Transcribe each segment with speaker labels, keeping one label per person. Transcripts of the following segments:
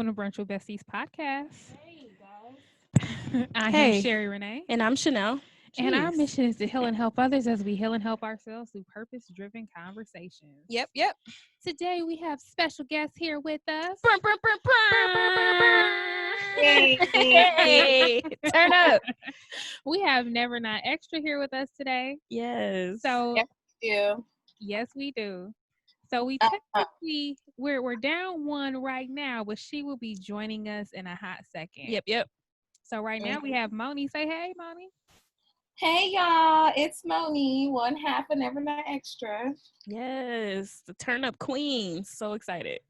Speaker 1: welcome to Brunch with Besties podcast.
Speaker 2: Hey guys.
Speaker 1: I am
Speaker 3: Hey,
Speaker 1: Sherry Renee,
Speaker 3: and I'm Chanel.
Speaker 1: and our
Speaker 3: Jeez.
Speaker 1: mission is to heal and help others as we heal and help ourselves through purpose-driven conversations.
Speaker 3: Yep.
Speaker 1: Today we have special guests here with us.
Speaker 3: Brr, brr, brr, brr.
Speaker 2: Hey.
Speaker 3: Hey, turn up.
Speaker 1: We have Never Not Extra here with us today.
Speaker 3: Yes.
Speaker 1: So
Speaker 2: Yes, you.
Speaker 1: yes, we do. So we
Speaker 2: Uh,
Speaker 1: technically we're down one right now, but she will be joining us in a hot second.
Speaker 3: Yep.
Speaker 1: So right now we have Monie. Say hey, Monie.
Speaker 2: Hey y'all, it's Monie, one half and Never Not Extra.
Speaker 3: Yes. The turn up queen. So excited.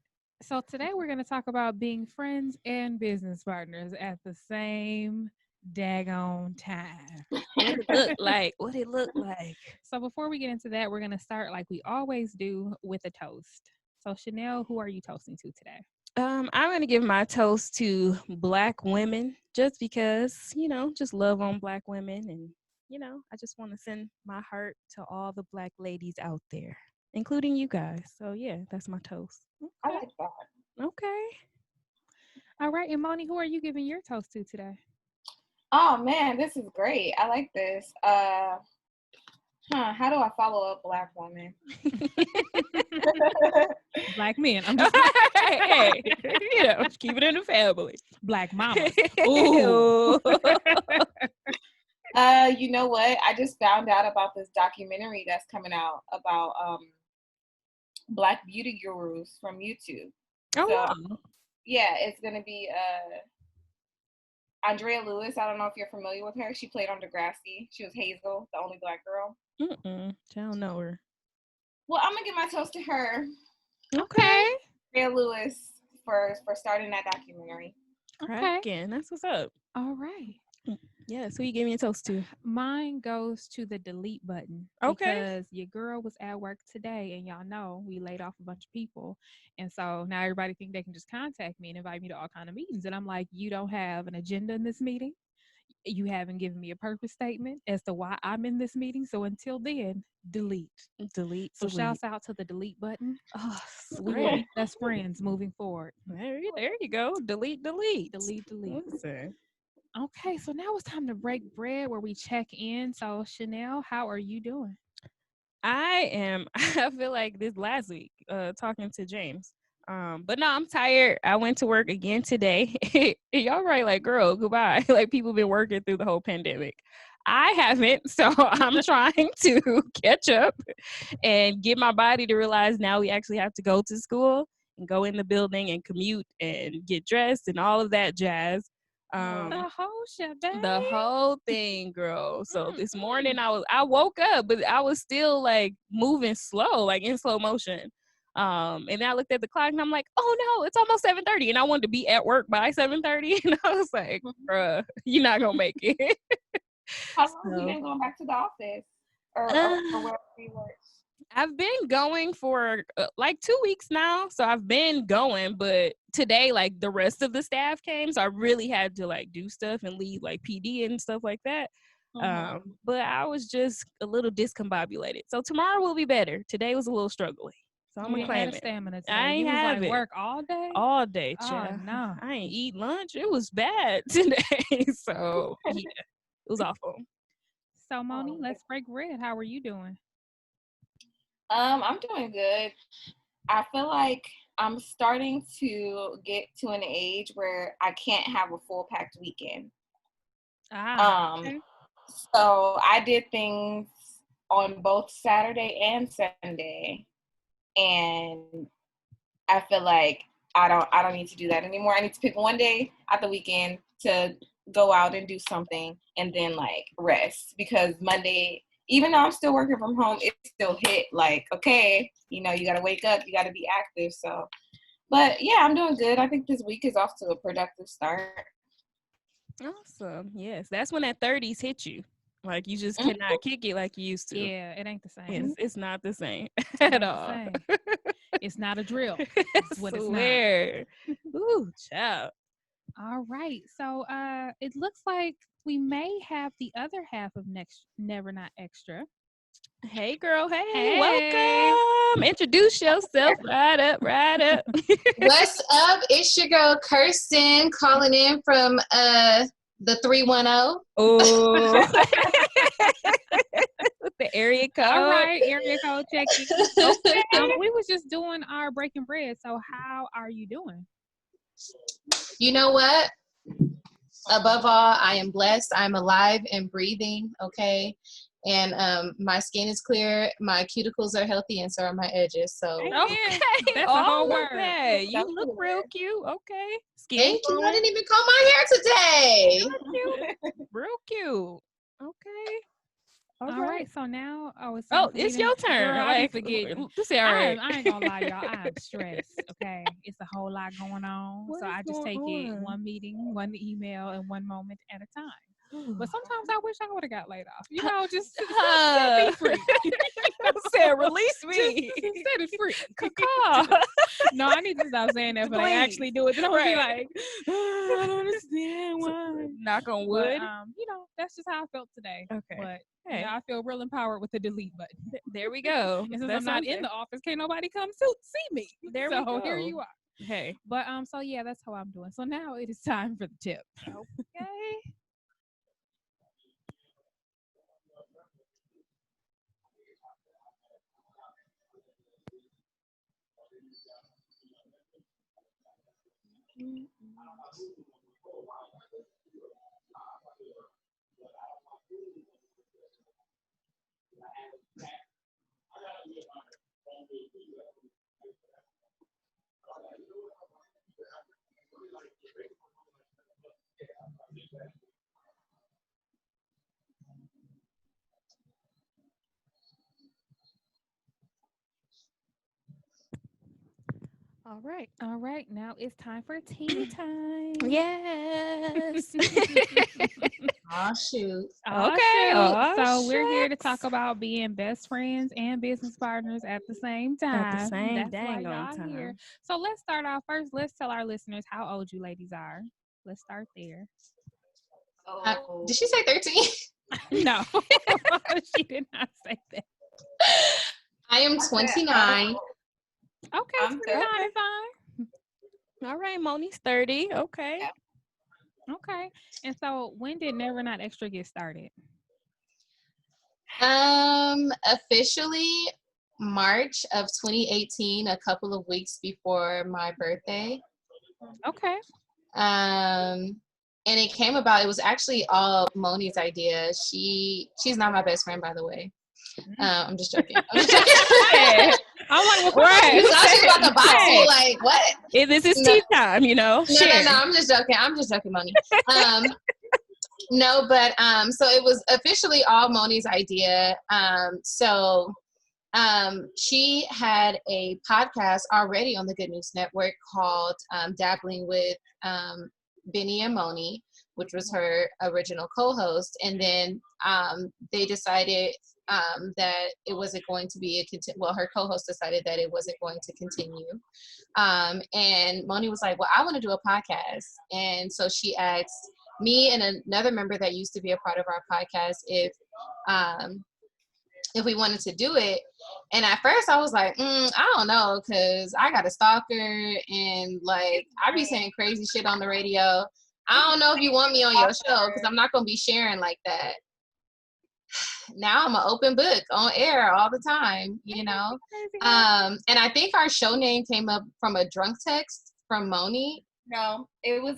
Speaker 1: So today we're going to talk about being friends and business partners at the same daggone time.
Speaker 3: What it look like? What it look like?
Speaker 1: So before we get into that, we're going to start like we always do with a toast. So Chanel, who are you toasting to today?
Speaker 3: I'm gonna give my toast to Black women, just because just love on Black women, and I just want to send my heart to all the Black ladies out there, including you guys. So yeah, that's my toast.
Speaker 2: I like that.
Speaker 3: Okay.
Speaker 1: All right, and Monie, who are you giving your toast to today?
Speaker 2: Oh man, this is great. I like this. How do I follow up Black women?
Speaker 1: Black men. I'm just
Speaker 3: Hey, just keep it in the family.
Speaker 1: Black mamas.
Speaker 3: Ooh.
Speaker 2: You know what? I just found out about this documentary that's coming out about Black beauty gurus from YouTube.
Speaker 3: Oh,
Speaker 2: So,
Speaker 3: wow.
Speaker 2: Yeah, it's gonna be Andrea Lewis. I don't know if you're familiar with her. She played on Degrassi. She was Hazel, the only Black girl.
Speaker 3: I don't know her.
Speaker 2: Well, I'm gonna give my toast to her,
Speaker 3: Okay.
Speaker 2: Andrea Lewis, for starting that documentary.
Speaker 3: Cracking. That's what's up.
Speaker 1: All right.
Speaker 3: Yeah, so you gave me a toast too.
Speaker 1: Mine goes to the delete button.
Speaker 3: Okay.
Speaker 1: Because your girl was at work today, and y'all know we laid off a bunch of people, and so now everybody think they can just contact me and invite me to all kind of meetings, and I'm like, you don't have an agenda in this meeting. You haven't given me a purpose statement as to why I'm in this meeting. So until then, delete.
Speaker 3: Delete.
Speaker 1: So shouts out to the delete button.
Speaker 3: Oh,
Speaker 1: We will be
Speaker 3: sweet.
Speaker 1: best friends moving forward.
Speaker 3: There you go. Delete.
Speaker 1: Delete.
Speaker 3: Listen.
Speaker 1: Okay, so now it's time to break bread where we check in. So Chanel, how are you doing?
Speaker 3: I feel like this last week, talking to James. But no, I'm tired. I went to work again today. Y'all right, like, girl, goodbye. Like, people been working through the whole pandemic. I haven't, so I'm trying to catch up and get my body to realize now we actually have to go to school and go in the building and commute and get dressed and all of that jazz.
Speaker 1: The whole shebang.
Speaker 3: The whole thing, girl. So this morning I woke up, but I was still like moving slow, like in slow motion. And then I looked at the clock and I'm like, oh no, it's almost 7:30. And I wanted to be at work by 7:30. And I was like, bruh, you're not gonna make it.
Speaker 2: How long have you been going back to the office? Or where you work?
Speaker 3: I've been going for like 2 weeks now. So I've been going, but today, like, the rest of the staff came. So I really had to like do stuff and lead like PD and stuff like that. But I was just a little discombobulated. So tomorrow will be better. Today was a little struggling. So I'm gonna claim it.
Speaker 1: Stamina today.
Speaker 3: I ain't
Speaker 1: you was
Speaker 3: have
Speaker 1: like
Speaker 3: it
Speaker 1: work all day.
Speaker 3: all day,
Speaker 1: Oh
Speaker 3: child.
Speaker 1: no.
Speaker 3: I ain't eat lunch. It was bad today. So yeah, it was awful.
Speaker 1: So Monie, let's break bread. How are you doing?
Speaker 2: I'm doing good. I feel like I'm starting to get to an age where I can't have a full packed weekend.
Speaker 1: Okay.
Speaker 2: So I did things on both Saturday and Sunday, and I feel like I don't need to do that anymore. I need to pick one day at the weekend to go out and do something, and then like rest, because Monday, even though I'm still working from home, it still hit like, okay, you got to wake up, you got to be active. So, but yeah, I'm doing good. I think this week is off to a productive start.
Speaker 3: Awesome. Yes, that's when that 30s hit you. Like, you just cannot kick it like you used to.
Speaker 1: Yeah, it ain't the same.
Speaker 3: It's not the same at all.
Speaker 1: It's not a drill. It's what it's not.
Speaker 3: Ooh, child.
Speaker 1: All right. So it looks like we may have the other half of Never Not Extra.
Speaker 3: Hey, girl. Hey,
Speaker 1: Hey.
Speaker 3: welcome. Introduce yourself. Right up, right up.
Speaker 4: What's up? It's your girl Kirsten calling in from the 310.
Speaker 3: Oh, the area code.
Speaker 1: All right, area code checking. Okay. We was just doing our breaking bread. So how are you doing?
Speaker 4: You know what? Above all, I am blessed. I'm alive and breathing, okay? And my skin is clear, my cuticles are healthy, and so are my edges. So
Speaker 3: Okay,
Speaker 1: That's a whole word.
Speaker 3: that. You look real cute. Okay, skin
Speaker 4: thank you. I
Speaker 3: tone,
Speaker 4: didn't even comb my hair today.
Speaker 3: real cute. Okay.
Speaker 1: All right. So now, it's
Speaker 3: Oh,
Speaker 1: time for me
Speaker 3: it's
Speaker 1: to-
Speaker 3: your turn.
Speaker 1: Girl, I
Speaker 3: Like,
Speaker 1: be forgetting.
Speaker 3: this is all right.
Speaker 1: I ain't gonna lie, y'all. I'm stressed. Okay, it's a whole lot going on,
Speaker 3: What
Speaker 1: so
Speaker 3: is
Speaker 1: I just take
Speaker 3: going
Speaker 1: it
Speaker 3: on?
Speaker 1: one meeting, one email, and one moment at a time. But sometimes I wish I would have got laid off. You know, just set me free.
Speaker 3: Said, release me.
Speaker 1: Just set it free.
Speaker 3: Caw.
Speaker 1: No, I need to stop saying that, but I
Speaker 3: Please.
Speaker 1: actually do it. Then I'm gonna be
Speaker 3: Right.
Speaker 1: like, I don't understand why.
Speaker 3: Knock on
Speaker 1: But
Speaker 3: wood.
Speaker 1: that's just how I felt today.
Speaker 3: Okay.
Speaker 1: But
Speaker 3: Hey.
Speaker 1: now I feel real empowered with the delete button.
Speaker 3: There we go.
Speaker 1: And since
Speaker 3: That
Speaker 1: I'm not
Speaker 3: sounds
Speaker 1: in
Speaker 3: good.
Speaker 1: the office, can't nobody come see me.
Speaker 3: There we
Speaker 1: So here
Speaker 3: go.
Speaker 1: you are.
Speaker 3: Hey.
Speaker 1: But so yeah, that's how I'm doing. So now it is time for the tip.
Speaker 3: Okay. All right.
Speaker 1: All right, now it's time for tea time.
Speaker 3: Yes.
Speaker 4: Oh shoot.
Speaker 1: Aw,
Speaker 3: Okay.
Speaker 1: shoot.
Speaker 3: Aw,
Speaker 1: So we're here to talk
Speaker 3: shucks.
Speaker 1: about being best friends and business partners at the same time.
Speaker 3: At the same
Speaker 1: That's
Speaker 3: dang
Speaker 1: why
Speaker 3: on
Speaker 1: y'all here.
Speaker 3: time.
Speaker 1: So let's start off first. Let's tell our listeners how old you ladies are. Let's start there.
Speaker 4: Did she say 13?
Speaker 1: No, she did not say that.
Speaker 4: I am 29.
Speaker 1: Okay,
Speaker 2: I'm
Speaker 1: 29
Speaker 2: 30.
Speaker 1: is fine.
Speaker 3: All right, Moni's 30. Okay.
Speaker 2: Yeah.
Speaker 1: Okay. And so when did Never Not Extra get started?
Speaker 4: Officially March of 2018, a couple of weeks before my birthday.
Speaker 1: Okay.
Speaker 4: And it came about, it was actually all Moni's idea. She's not my best friend, by the way. I'm just joking. I'm just joking.
Speaker 1: I'm like,
Speaker 3: Right.
Speaker 4: You thought she was about to box you, like, what?
Speaker 3: This is
Speaker 4: No.
Speaker 3: tea time, you know.
Speaker 4: No, I'm just joking. I'm just joking, Moni. No, but so it was officially all Moni's idea. She had a podcast already on the Good News Network called Dabbling with Benny and Moni, which was her original co-host. And then they decided that it wasn't going to be her co-host decided that it wasn't going to continue. And Moni was like, well, I want to do a podcast. And so she asked me and another member that used to be a part of our podcast if we wanted to do it. And at first I was like, I don't know, because I got a stalker and like I be saying crazy shit on the radio. I don't know if you want me on your show because I'm not going to be sharing like that. Now I'm an open book on air all the time, you know. And I think our show name came up from a drunk text from Moni.
Speaker 2: No, it was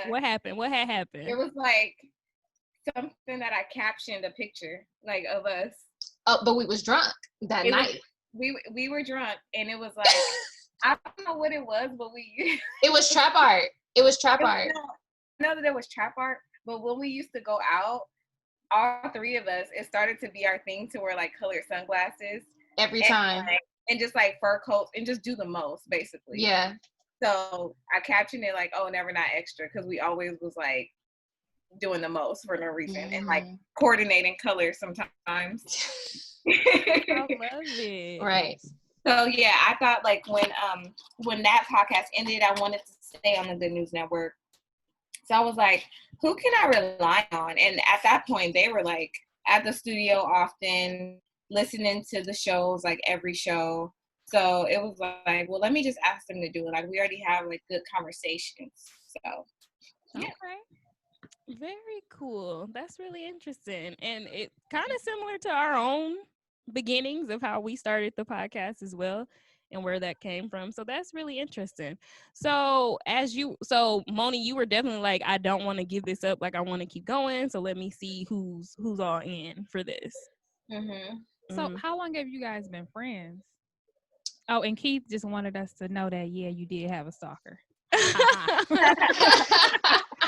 Speaker 3: What happened? What had happened?
Speaker 2: it was like something that I captioned a picture like of us.
Speaker 4: Oh, but we was drunk that night.
Speaker 2: We were drunk and it was like I don't know what it was, but
Speaker 4: it was trap art. It was trap art.
Speaker 2: I know that it was trap art, but when we used to go out, all three of us, it started to be our thing to wear like colored sunglasses
Speaker 4: every time
Speaker 2: and just like fur coats and just do the most basically.
Speaker 4: Yeah.
Speaker 2: So I captioned it like, oh, Never Not Extra, because we always was like doing the most for no reason and like coordinating colors sometimes.
Speaker 3: I love it.
Speaker 4: Right.
Speaker 2: So yeah, I thought like when that podcast ended, I wanted to stay on the Good News Network. So I was like, who can I rely on? And at that point, they were like at the studio often. listening to the shows, like every show. So it was like, well, let me just ask them to do it. Like we already have like good conversations. So yeah.
Speaker 3: Okay. Very cool. That's really interesting. And it kind of similar to our own beginnings of how we started the podcast as well and where that came from. So that's really interesting. So Monie, you were definitely like, I don't want to give this up. Like I want to keep going. So let me see who's all in for this.
Speaker 1: So how long have you guys been friends? Oh, and Keith just wanted us to know that, yeah, you did have a stalker.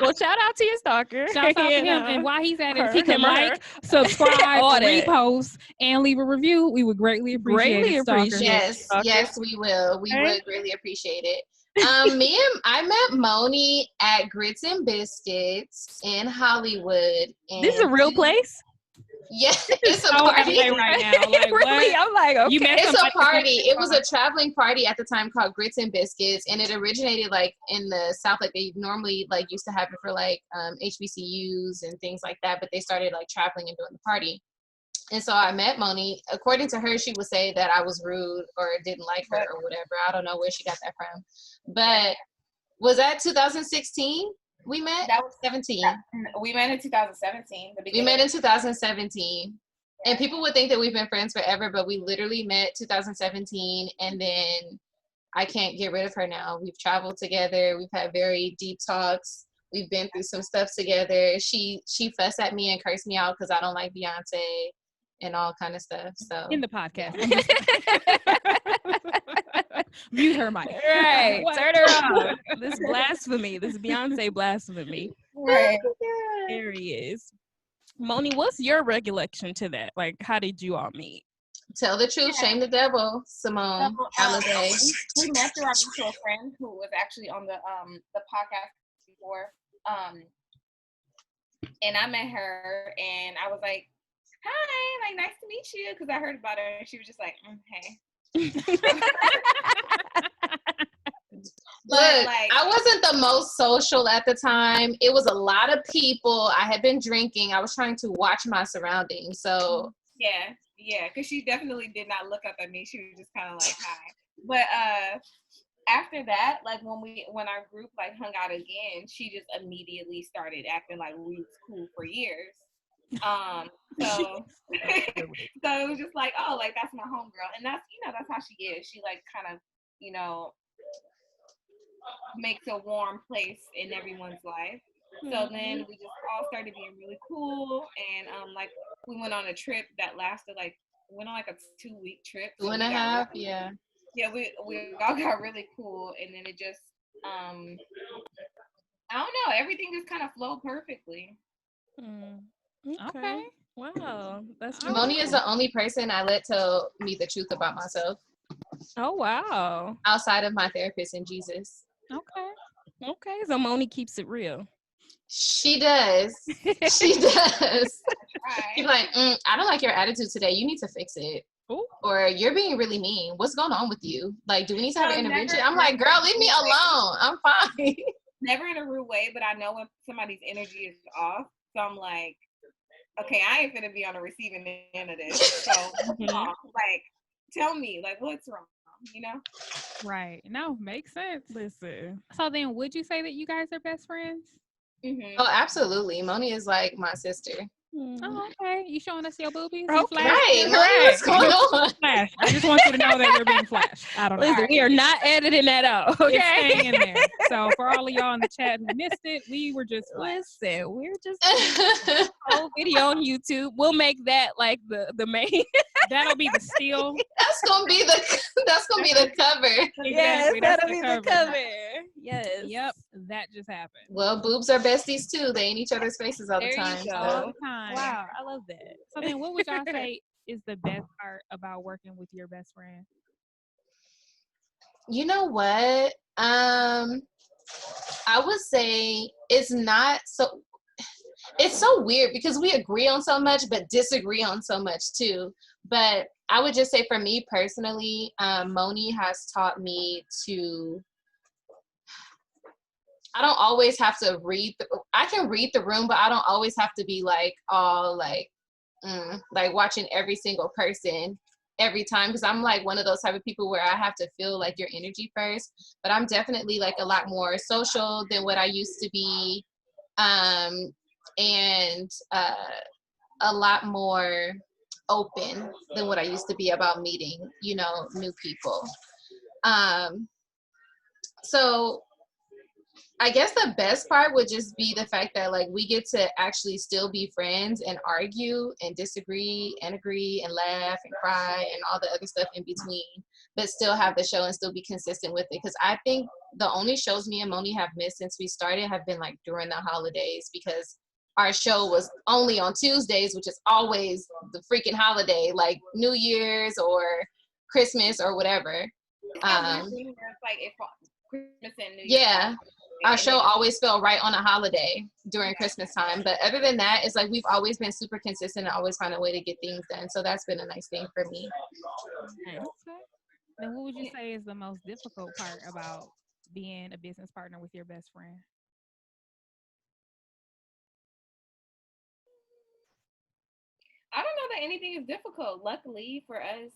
Speaker 3: Well, shout out to your stalker.
Speaker 1: Shout out to him. And while he's at it, if he could like, subscribe, repost, and leave a review, we would greatly appreciate it.
Speaker 4: Yes, we will. We would greatly appreciate it. I met Monie at Grits and Biscuits in Hollywood. And
Speaker 3: this is a real place?
Speaker 4: Yeah, it's a party
Speaker 1: right now. Like,
Speaker 3: really? I'm like, okay.
Speaker 4: It's a party. It was a traveling party at the time called Grits and Biscuits, and it originated like in the South. Like they normally like used to happen for like HBCUs and things like that, but they started like traveling and doing the party. And so I met Monie. According to her, she would say that I was rude or didn't like her or whatever. I don't know where she got that from. But was that 2016? We met?
Speaker 2: That was
Speaker 4: 17.
Speaker 2: We met in 2017.
Speaker 4: We met in 2017. And people would think that we've been friends forever, but we literally met 2017. And then I can't get rid of her now. We've traveled together. We've had very deep talks. We've been through some stuff together. She fussed at me and cursed me out because I don't like Beyonce and all kind of stuff. So
Speaker 1: in the podcast. Mute her mic.
Speaker 3: Right. Turn her off. This blasphemy. This Beyonce blasphemy.
Speaker 2: Right.
Speaker 3: There he is. Monie, what's your recollection to that? Like, how did you all meet?
Speaker 4: Tell the truth, shame the devil, Simone.
Speaker 2: We met through our mutual friend who was actually on the podcast before. And I met her and I was like, hi, like nice to meet you, because I heard about her and she was just like, hey.
Speaker 4: Look, I wasn't the most social at the time. It was a lot of people. I had been drinking. I was trying to watch my surroundings. So
Speaker 2: yeah, because she definitely did not look up at me. She was just kind of like, hi. But after that, like when our group like hung out again, she just immediately started acting like we was cool for years. So it was just like, oh, like that's my homegirl, and that's that's how she is. She like kind of makes a warm place in everyone's life. So then we just all started being really cool, and like we went on a trip that lasted like a 2-week trip.
Speaker 4: 2.5, yeah.
Speaker 2: Yeah, we all got really cool, and then it just I don't know, everything just kind of flowed perfectly.
Speaker 3: Okay. Wow. That's
Speaker 4: Monie is the only person I let tell me the truth about myself.
Speaker 3: Oh wow.
Speaker 4: Outside of my therapist and Jesus.
Speaker 3: Okay. So Monie keeps it real.
Speaker 4: She does. She does. She's like, I don't like your attitude today. You need to fix it. Ooh. Or you're being really mean. What's going on with you? Like, do we need to have an intervention? I'm like, girl, leave me alone. I'm fine.
Speaker 2: Never in a rude way, but I know when somebody's energy is off. So I'm like, okay, I ain't gonna be on the receiving end of this. So like, tell me, like, what's wrong?
Speaker 1: Right. No, makes sense.
Speaker 3: Listen.
Speaker 1: So then, would you say that you guys are best friends?
Speaker 4: Oh, absolutely. Monie is like my sister.
Speaker 1: Oh, okay. You showing us your boobies?
Speaker 4: Okay. Right. What's going on?
Speaker 1: Flash. I just want you to know that you're being flashed. I don't know.
Speaker 3: Listen, we are not editing that out. Okay.
Speaker 1: It's staying in there. So for all of y'all in the chat who missed it, we were just
Speaker 3: listen. We're just whole video on YouTube. We'll make that like the main.
Speaker 1: That'll be the steal.
Speaker 4: That's gonna be the cover.
Speaker 1: Exactly.
Speaker 3: Yes, that'll be the cover. Yes.
Speaker 1: Yep. That just happened.
Speaker 4: Well, boobs are besties too. They in each other's faces all the time.
Speaker 1: All the time.
Speaker 3: Wow, I love that.
Speaker 1: So then, what would y'all say is the best part about working with your best friend?
Speaker 4: You know what? I would say it's so weird because we agree on so much but disagree on so much too. But I would just say for me personally, Monie has taught me to, I don't always have to I can read the room, but I don't always have to be like all like like watching every single person every time, because I'm like one of those type of people where I have to feel like your energy first. But I'm definitely like a lot more social than what I used to be, and a lot more open than what I used to be about meeting, you know, new people. So I guess the best part would just be the fact that like we get to actually still be friends and argue and disagree and agree and laugh and cry and all the other stuff in between, but still have the show and still be consistent with it. Because I think the only shows me and Monie have missed since we started have been like during the holidays, because our show was only on Tuesdays, which is always the freaking holiday, like New Year's or Christmas or whatever.
Speaker 2: It's like Christmas and New Year's.
Speaker 4: Yeah. Our show always fell right on a holiday during Christmas time. But other than that, it's like we've always been super consistent and always find a way to get things done. So that's been a nice thing for me.
Speaker 1: Okay. Then what would you say is the most difficult part about being a business partner with your best friend?
Speaker 2: I don't know that anything is difficult. Luckily for us,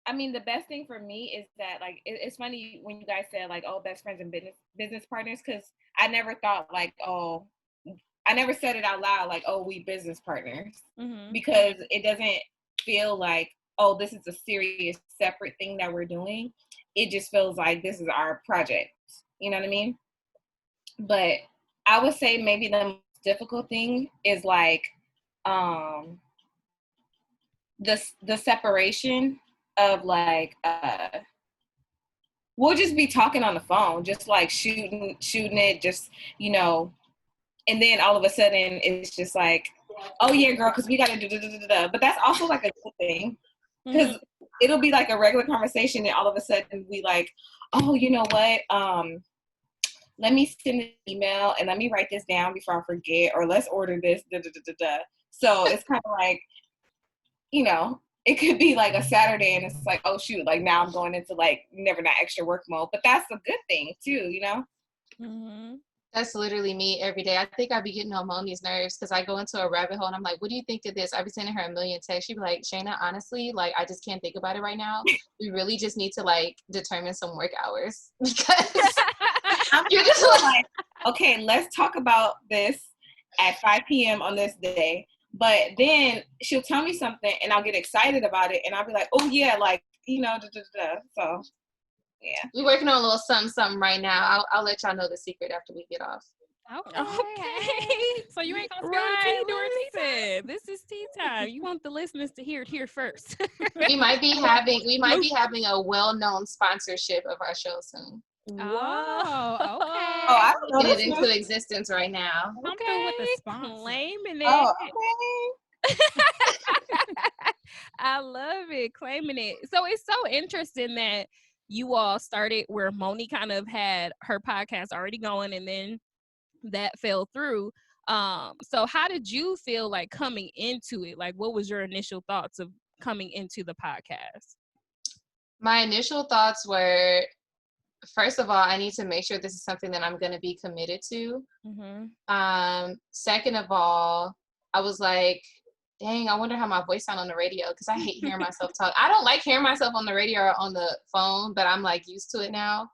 Speaker 2: I mean, the best thing for me is that, like, it's funny when you guys said, like, oh, best friends and business partners, because I never thought, like, oh, I never said it out loud, like, oh, we business partners, because it doesn't feel like, oh, this is a serious, separate thing that we're doing. It just feels like this is our project. You know what I mean? But I would say maybe the most difficult thing is, like, the separation of like we'll just be talking on the phone, just like shooting it, just, you know, and then all of a sudden it's just like, oh yeah, girl, because we gotta do. But that's also like a good thing, because it'll be like a regular conversation and all of a sudden we like, oh, you know what, let me send an email and let me write this down before I forget, or let's order this. So it's kind of like, you know, it could be like a Saturday and it's like, oh shoot, like now I'm going into like never not extra work mode. But that's a good thing too, you know?
Speaker 4: That's literally me every day. I think I'd be getting on Monie's nerves because I go into a rabbit hole and I'm like, what do you think of this? I'd be sending her a million texts. She'd be like, Shayna, honestly, like I just can't think about it right now. We really just need to like determine some work hours, because
Speaker 2: you're just like, okay, let's talk about this at 5 p.m. on this day. But then she'll tell me something and I'll get excited about it and I'll be like, oh yeah, like, you know, So yeah.
Speaker 4: We're working on a little something right now. I'll let y'all know the secret after we get off.
Speaker 3: Okay.
Speaker 1: So you ain't gonna
Speaker 3: Right,
Speaker 1: spill the tea during tea time?
Speaker 3: this is tea time. You want the listeners to hear it here first.
Speaker 4: We might be having a well-known sponsorship of our show soon.
Speaker 1: Oh, okay.
Speaker 2: Oh, I don't know.
Speaker 4: Put it into existence right now.
Speaker 1: Come through with the sponsor.
Speaker 3: Claiming it.
Speaker 2: Oh, okay.
Speaker 3: I love it, claiming it. So it's so interesting that you all started where Monie kind of had her podcast already going and then that fell through. So how did you feel like coming into it? Like, what was your initial thoughts of coming into the podcast?
Speaker 4: My initial thoughts were, first of all, I need to make sure this is something that I'm going to be committed to. Second of all, I was like, dang, I wonder how my voice sounds on the radio, because I hate hearing myself talk. I don't like hearing myself on the radio or on the phone, but I'm like used to it now.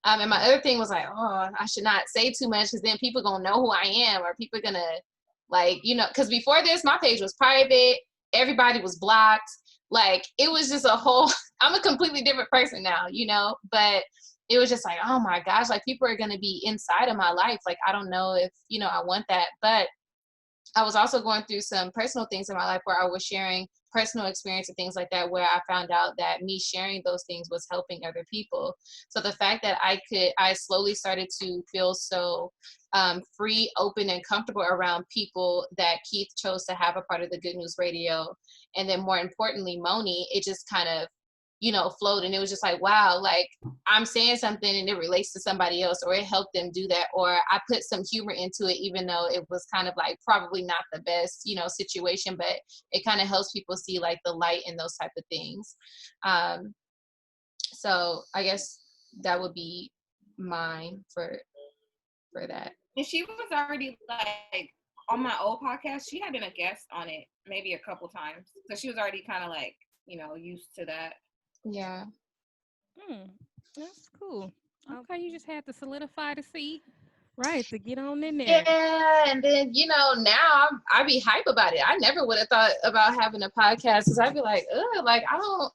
Speaker 4: And my other thing was like, oh, I should not say too much because then people gonna know who I am, or people gonna like, you know, because before this, my page was private. Everybody was blocked. Like, it was just a whole, I'm a completely different person now, you know, but it was just like, oh my gosh, like people are gonna be inside of my life. Like, I don't know if, you know, I want that. But I was also going through some personal things in my life where I was sharing personal experience and things like that, where I found out that me sharing those things was helping other people. So the fact that I slowly started to feel so free, open, and comfortable around people that Keith chose to have a part of the Good News Radio. And then more importantly, Monie, it just kind of, you know, flowed. And it was just like, wow, like I'm saying something and it relates to somebody else, or it helped them do that. Or I put some humor into it, even though it was kind of like probably not the best, you know, situation, but it kind of helps people see like the light in those type of things. So I guess that would be mine for that.
Speaker 2: And she was already like on my old podcast, she had been a guest on it maybe a couple times. So she was already kind of like, used to that.
Speaker 4: Yeah.
Speaker 3: That's cool.
Speaker 1: Okay, you just had to solidify the seat.
Speaker 3: Right, to get on in there.
Speaker 4: Yeah, and then now I be hype about it. I never would have thought about having a podcast because I'd be like, ugh, like I don't,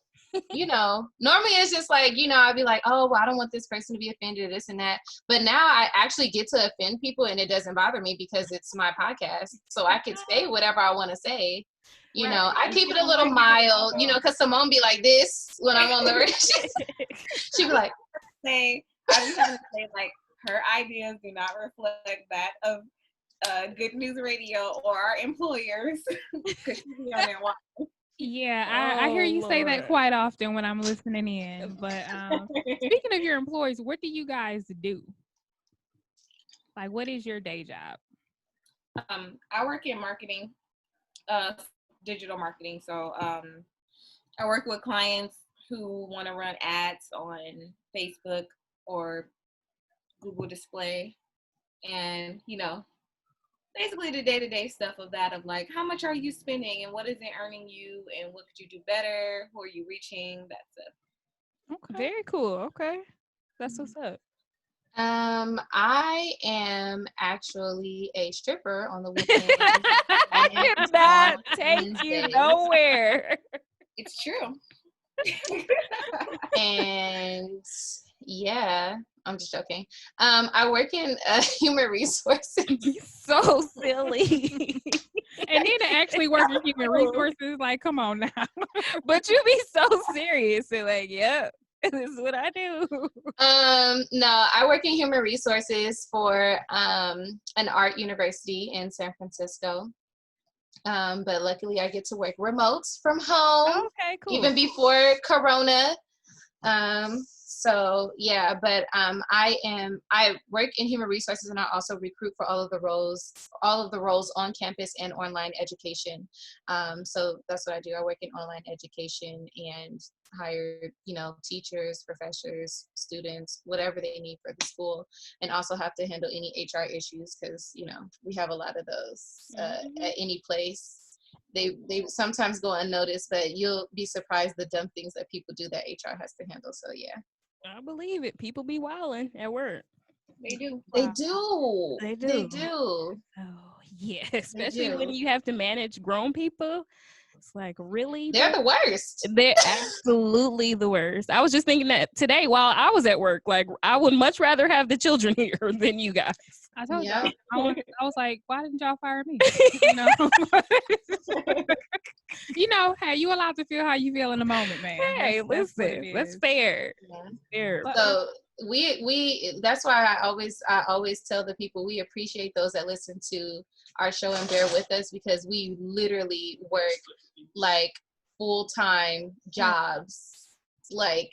Speaker 4: normally it's just like, I'd be like, oh, well, I don't want this person to be offended, this and that. But now I actually get to offend people and it doesn't bother me because it's my podcast. So I can say whatever I want to say. I keep it a little mild, because Simone be like this when I'm on the radio. She'd be like,
Speaker 2: I just want to say, like, her ideas do not reflect that of Good News Radio or our employers. Because she be on there watching.
Speaker 1: Yeah, I hear you say that quite often when I'm listening in. But speaking of your employees, what do you guys do? Like, what is your day job?
Speaker 2: I work in marketing, digital marketing. So I work with clients who want to run ads on Facebook or Google Display, and basically the day-to-day stuff of that, of like, how much are you spending and what is it earning you and what could you do better, who are you reaching, that stuff.
Speaker 3: Okay. Very cool. Okay, that's what's up.
Speaker 4: I am actually a stripper on the weekend.
Speaker 3: I cannot take you nowhere.
Speaker 2: It's true.
Speaker 4: And yeah, I'm just joking. I work in human resources.
Speaker 3: So silly.
Speaker 1: And then to actually work in human resources, like, come on now.
Speaker 3: But you be so serious and like, yep, this is what I do.
Speaker 4: No, I work in human resources for an art university in San Francisco. But luckily I get to work remote from home.
Speaker 3: Okay, cool.
Speaker 4: Even before Corona. So yeah, but I work in human resources and I also recruit for all of the roles on campus and online education. So that's what I do. I work in online education and hire, teachers, professors, students, whatever they need for the school, and also have to handle any HR issues because, we have a lot of those at any place. They sometimes go unnoticed, but you'll be surprised the dumb things that people do that HR has to handle. So yeah.
Speaker 3: I believe it. People be wilding at work.
Speaker 2: They do.
Speaker 4: They
Speaker 2: Wow.
Speaker 4: do.
Speaker 3: They do.
Speaker 4: They do.
Speaker 3: Oh, yeah. Especially when you have to manage grown people. It's like, really?
Speaker 4: They're the worst.
Speaker 3: They're absolutely the worst. I was just thinking that today while I was at work. Like, I would much rather have the children here than you guys.
Speaker 1: I told you. I was like, why didn't y'all fire me? Hey, you allowed to feel how you feel in the moment, man.
Speaker 3: Hey, listen, that's fair.
Speaker 4: Yeah.
Speaker 3: Fair.
Speaker 4: So we that's why I always tell the people we appreciate those that listen to our show and bear with us, because we literally work like full-time jobs, like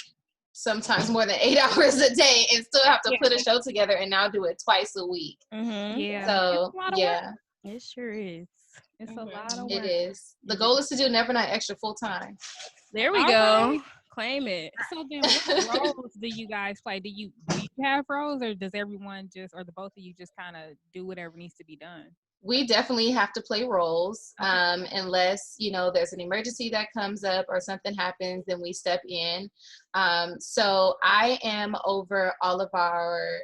Speaker 4: sometimes more than 8 hours a day, and still have to put a show together and now do it twice a week.
Speaker 3: Mm-hmm.
Speaker 1: Yeah.
Speaker 4: So yeah,
Speaker 3: it sure is.
Speaker 1: It's a lot of work.
Speaker 4: It is. The goal is to do Never Not Extra full-time.
Speaker 3: There we
Speaker 1: All
Speaker 3: go.
Speaker 1: right.
Speaker 3: Claim it.
Speaker 1: So then, what roles do you guys play? Do you have roles, or does everyone or the both of you just kind of do whatever needs to be done?
Speaker 4: We definitely have to play roles, unless, there's an emergency that comes up or something happens, then we step in. So I am over all of our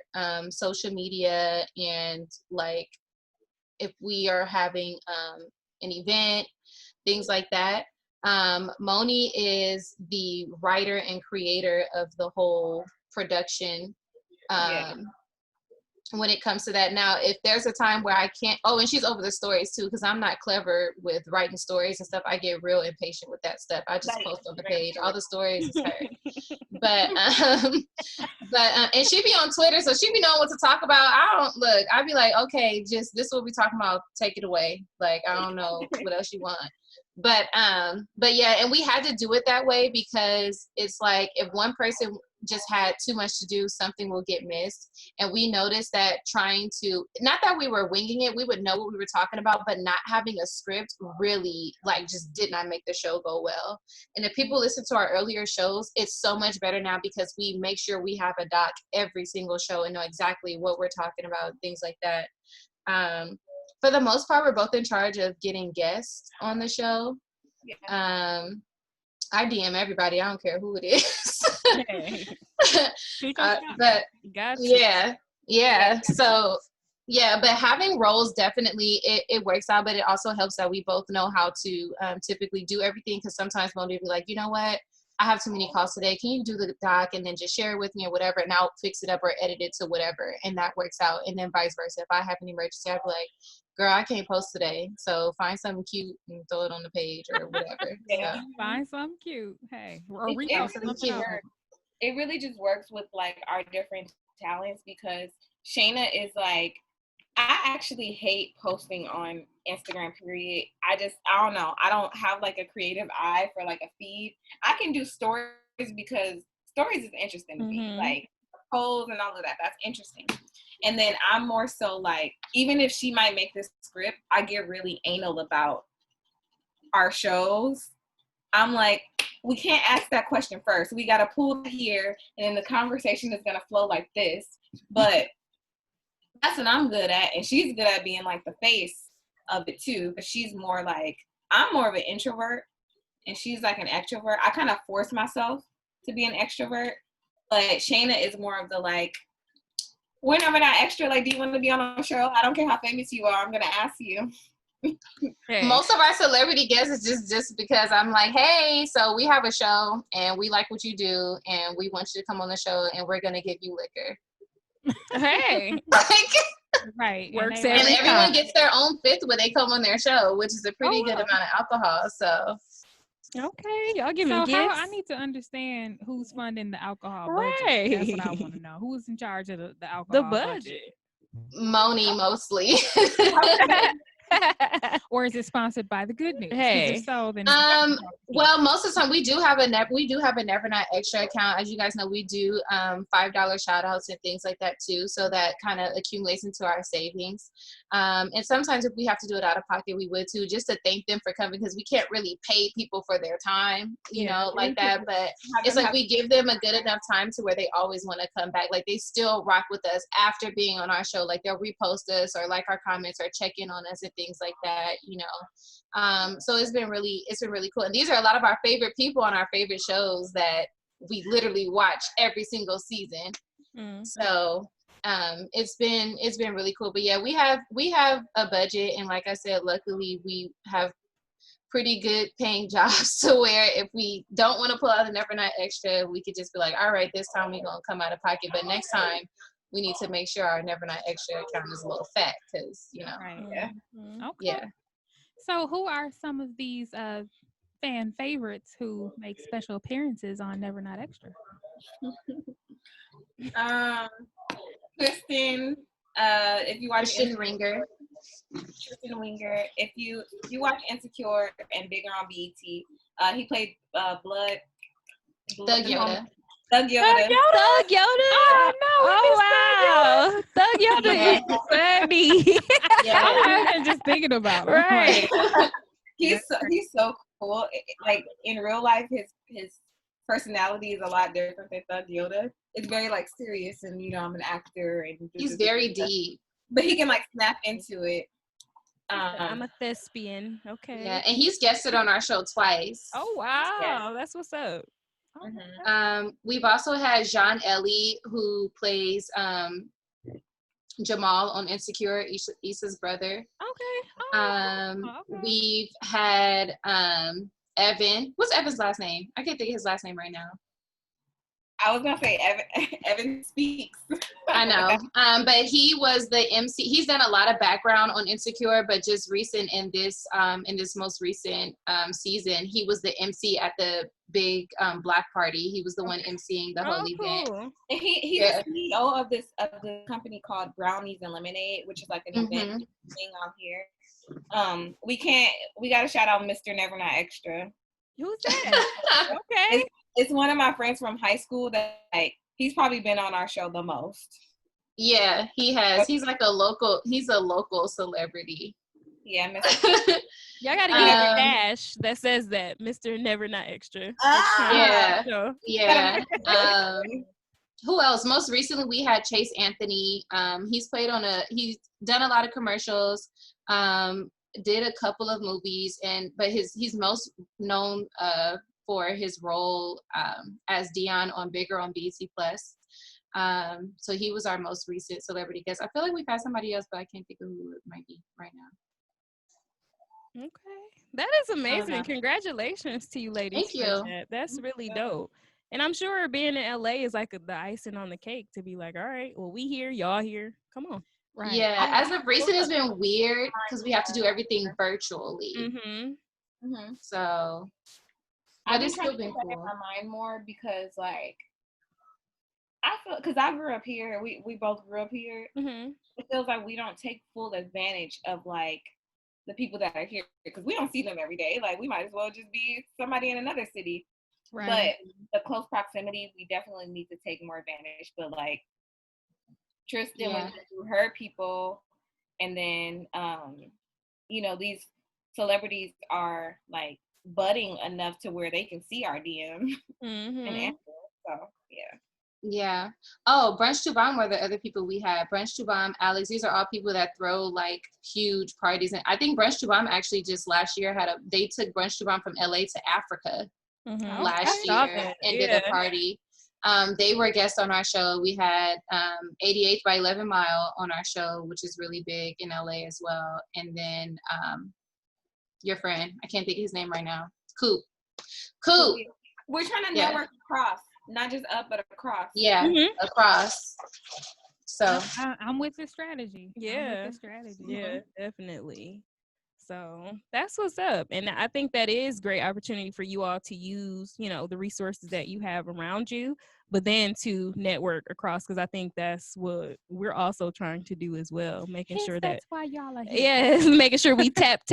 Speaker 4: social media, and like if we are having an event, things like that. Monie is the writer and creator of the whole production. When it comes to that. Now, if there's a time where I can't, and she's over the stories too, because I'm not clever with writing stories and stuff. I get real impatient with that stuff. I just post on the page. All the stories is her. But and she be on Twitter, so she be knowing what to talk about. I'd be like, okay, just this is what we talking about. Take it away. Like, I don't know what else you want. But yeah, and we had to do it that way because it's like if one person just had too much to do, something will get missed. And we noticed that not that we were winging it, we would know what we were talking about, but not having a script really just did not make the show go well. And if people listen to our earlier shows, it's so much better now because we make sure we have a doc every single show and know exactly what we're talking about, things like that. for the most part, we're both in charge of getting guests on the show.
Speaker 2: Yeah.
Speaker 4: I DM everybody. I don't care who it is.
Speaker 3: Hey. Shoot your shot.
Speaker 4: But
Speaker 3: Got you.
Speaker 4: yeah. So yeah, but having roles definitely it works out. But it also helps that we both know how to typically do everything. Because sometimes Moni will be like, you know what? I have too many calls today. Can you do the doc and then just share it with me or whatever, and I'll fix it up or edit it to whatever, and that works out. And then vice versa. If I have an emergency, I'd be like, girl, I can't post today, so find something cute and throw it on the page or whatever.
Speaker 2: Yeah.
Speaker 4: So.
Speaker 1: Find something cute. Hey, or
Speaker 2: It
Speaker 1: repost
Speaker 2: really
Speaker 1: something else.
Speaker 2: works. It really just works with like our different talents, because Shayna is like, I actually hate posting on Instagram, period. I don't know. I don't have like a creative eye for like a feed. I can do stories because stories is interesting to me. Like polls and all of that. That's interesting. And then I'm more so like, even if she might make this script, I get really anal about our shows. I'm like, we can't ask that question first. We got to pull it here, and then the conversation is going to flow like this. But that's what I'm good at, and she's good at being like the face of it too. But she's more like, I'm more of an introvert, and she's like an extrovert. I kind of force myself to be an extrovert, but Shayna is more of the like, whenever not extra, like, do you want to be on a show? I don't care how famous you are. I'm gonna ask you.
Speaker 3: Hey.
Speaker 4: Most of our celebrity guests is just because I'm like, hey, so we have a show and we like what you do and we want you to come on the show and we're gonna give you liquor.
Speaker 3: Hey.
Speaker 4: Like,
Speaker 1: Right.
Speaker 3: Works
Speaker 1: and
Speaker 4: and
Speaker 3: every
Speaker 4: everyone
Speaker 3: time.
Speaker 4: gets their own fifth when they come on their show, which is a pretty good amount of alcohol. So
Speaker 3: Okay, y'all giving
Speaker 1: so
Speaker 3: gifts.
Speaker 1: how I need to understand who's funding the alcohol budget. That's what I want to know. Who's in charge of the
Speaker 3: the
Speaker 1: alcohol
Speaker 3: budget.
Speaker 4: Moni mostly.
Speaker 1: Or is it sponsored by the Good News? 'Cause
Speaker 3: Hey.
Speaker 1: if so, then
Speaker 4: Well, most of the time we do have a Never Not Extra account. As you guys know, we do $5 shout outs and things like that too. So that kind of accumulates into our savings. And sometimes if we have to do it out of pocket, we would too, just to thank them for coming, because we can't really pay people for their time, you know, like that. But it's like we give them a good enough time to where they always want to come back. Like they still rock with us after being on our show. Like they'll repost us or like our comments or check in on us and things like that, you know. So it's been really cool. And these are a lot of our favorite people on our favorite shows that we literally watch every single season. So it's been really cool. But yeah, we have a budget, and like I said, luckily we have pretty good paying jobs to where if we don't want to pull out the Never Not Extra, we could just be like, all right, this time we're gonna come out of pocket, but next time we need to make sure our Never Not Extra account is a little fat, because you know.
Speaker 1: right.
Speaker 2: Yeah.
Speaker 1: Okay.
Speaker 4: Yeah.
Speaker 1: So who are some of these fan favorites who make special appearances on Never Not Extra?
Speaker 2: Kristen, if you watch
Speaker 4: Christian Ringer.
Speaker 2: Kristen Winger, if you watch Insecure and Bigger on BET, he played Blood.
Speaker 4: Thug Yoda.
Speaker 2: Thug Yoda.
Speaker 3: Thug Yoda.
Speaker 1: Oh no!
Speaker 3: Oh wow. Thug Yoda is funny.
Speaker 1: I'm just thinking about him.
Speaker 3: Right.
Speaker 2: He's so cool. Like in real life, his personality is a lot different than Thug Yoda. It's very like serious, and you know, I'm an actor, and
Speaker 4: He's very deep.
Speaker 2: But he can like snap into it.
Speaker 3: I'm a thespian. Okay.
Speaker 4: Yeah, and he's guested on our show twice.
Speaker 3: Oh wow, that's what's up.
Speaker 4: We've also had Jean Ellie, who plays Jamal on Insecure, Issa's brother.
Speaker 3: Okay.
Speaker 4: We've had Evan. What's Evan's last name? I can't think of his last name right now.
Speaker 2: I was gonna say Evan Speaks.
Speaker 4: I know. But he was the MC. He's done a lot of background on Insecure, but just recent in this most recent season, he was the MC at the big block party. He was the one MCing the whole event.
Speaker 3: Cool.
Speaker 2: And he's the CEO of the company called Brownies and Lemonade, which is like an event thing on here. We gotta shout out Mr. Never Not Extra.
Speaker 3: Who's that? Okay.
Speaker 2: It's one of my friends from high school that like he's probably been on our show the most.
Speaker 4: Yeah, he has. He's a local celebrity.
Speaker 2: Yeah,
Speaker 3: Y'all gotta get a dash that says that Mr. Never Not Extra.
Speaker 4: Yeah.
Speaker 3: So.
Speaker 4: Yeah. who else? Most recently, we had Chase Anthony. He's done a lot of commercials, did a couple of movies, but he's most known for his role as Dion on Bigger on BET Plus. So he was our most recent celebrity guest. I feel like we've had somebody else, but I can't think of who it might be right now.
Speaker 3: Okay. That is amazing. Congratulations to you ladies.
Speaker 4: Thank you.
Speaker 3: That's really dope. And I'm sure being in LA is like the icing on the cake to be like, all right, well, we here, y'all here. Come on.
Speaker 1: Right.
Speaker 4: Yeah, as of recent, it's been weird because we have to do everything virtually. So, but it's still been cool.
Speaker 2: In my mind more because, like, I feel because I grew up here. We both grew up here. It feels like we don't take full advantage of like the people that are here because we don't see them every day. Like, we might as well just be somebody in another city. Right. But the close proximity, we definitely need to take more advantage. But like Tristan went through her people, and then you know, these celebrities are like budding enough to where they can see our DM and answer. So yeah.
Speaker 4: Yeah. Oh, Brunch to Bomb were the other people we had. Brunch to Bomb, Alex. These are all people that throw like huge parties. And I think Brunch to Bomb actually just last year they took Brunch to Bomb from LA to Africa last year and did a party. They were guests on our show. We had 88 by 11 Mile on our show, which is really big in LA as well. And then your friend, I can't think of his name right now. Coop.
Speaker 2: We're trying to network across. Not just up, but across.
Speaker 4: Yeah, across. So
Speaker 1: I'm with the strategy.
Speaker 3: Yeah, definitely. So that's what's up. And I think that is great opportunity for you all to use, you know, the resources that you have around you, but then to network across, because I think that's what we're also trying to do as well, making sure that
Speaker 1: that's why y'all are here.
Speaker 3: Yeah, making sure we tap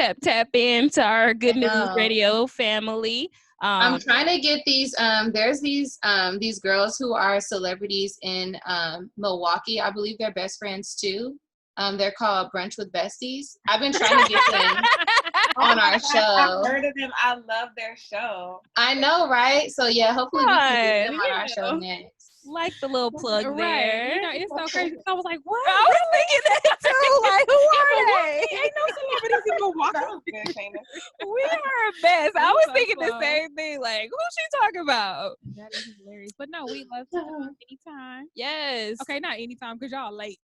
Speaker 3: into our Good News Radio family.
Speaker 4: I'm trying to get these. There's these girls who are celebrities in Milwaukee. I believe they're best friends too. They're called Brunch with Besties. I've been trying to get them on our show.
Speaker 2: I've heard of them. I love their show.
Speaker 4: I know, right? So yeah, hopefully we can get them on our show next.
Speaker 3: Like the little plug there.
Speaker 1: You know, it's so crazy. I was like, what?
Speaker 3: I was thinking that too. Like, who are they?
Speaker 1: Ain't no celebrities in Milwaukee.
Speaker 3: We are best. I was thinking the same thing. Like, who's she talking about?
Speaker 1: That is hilarious. But no, we love to come anytime.
Speaker 3: Yes.
Speaker 1: Okay, not anytime because y'all late.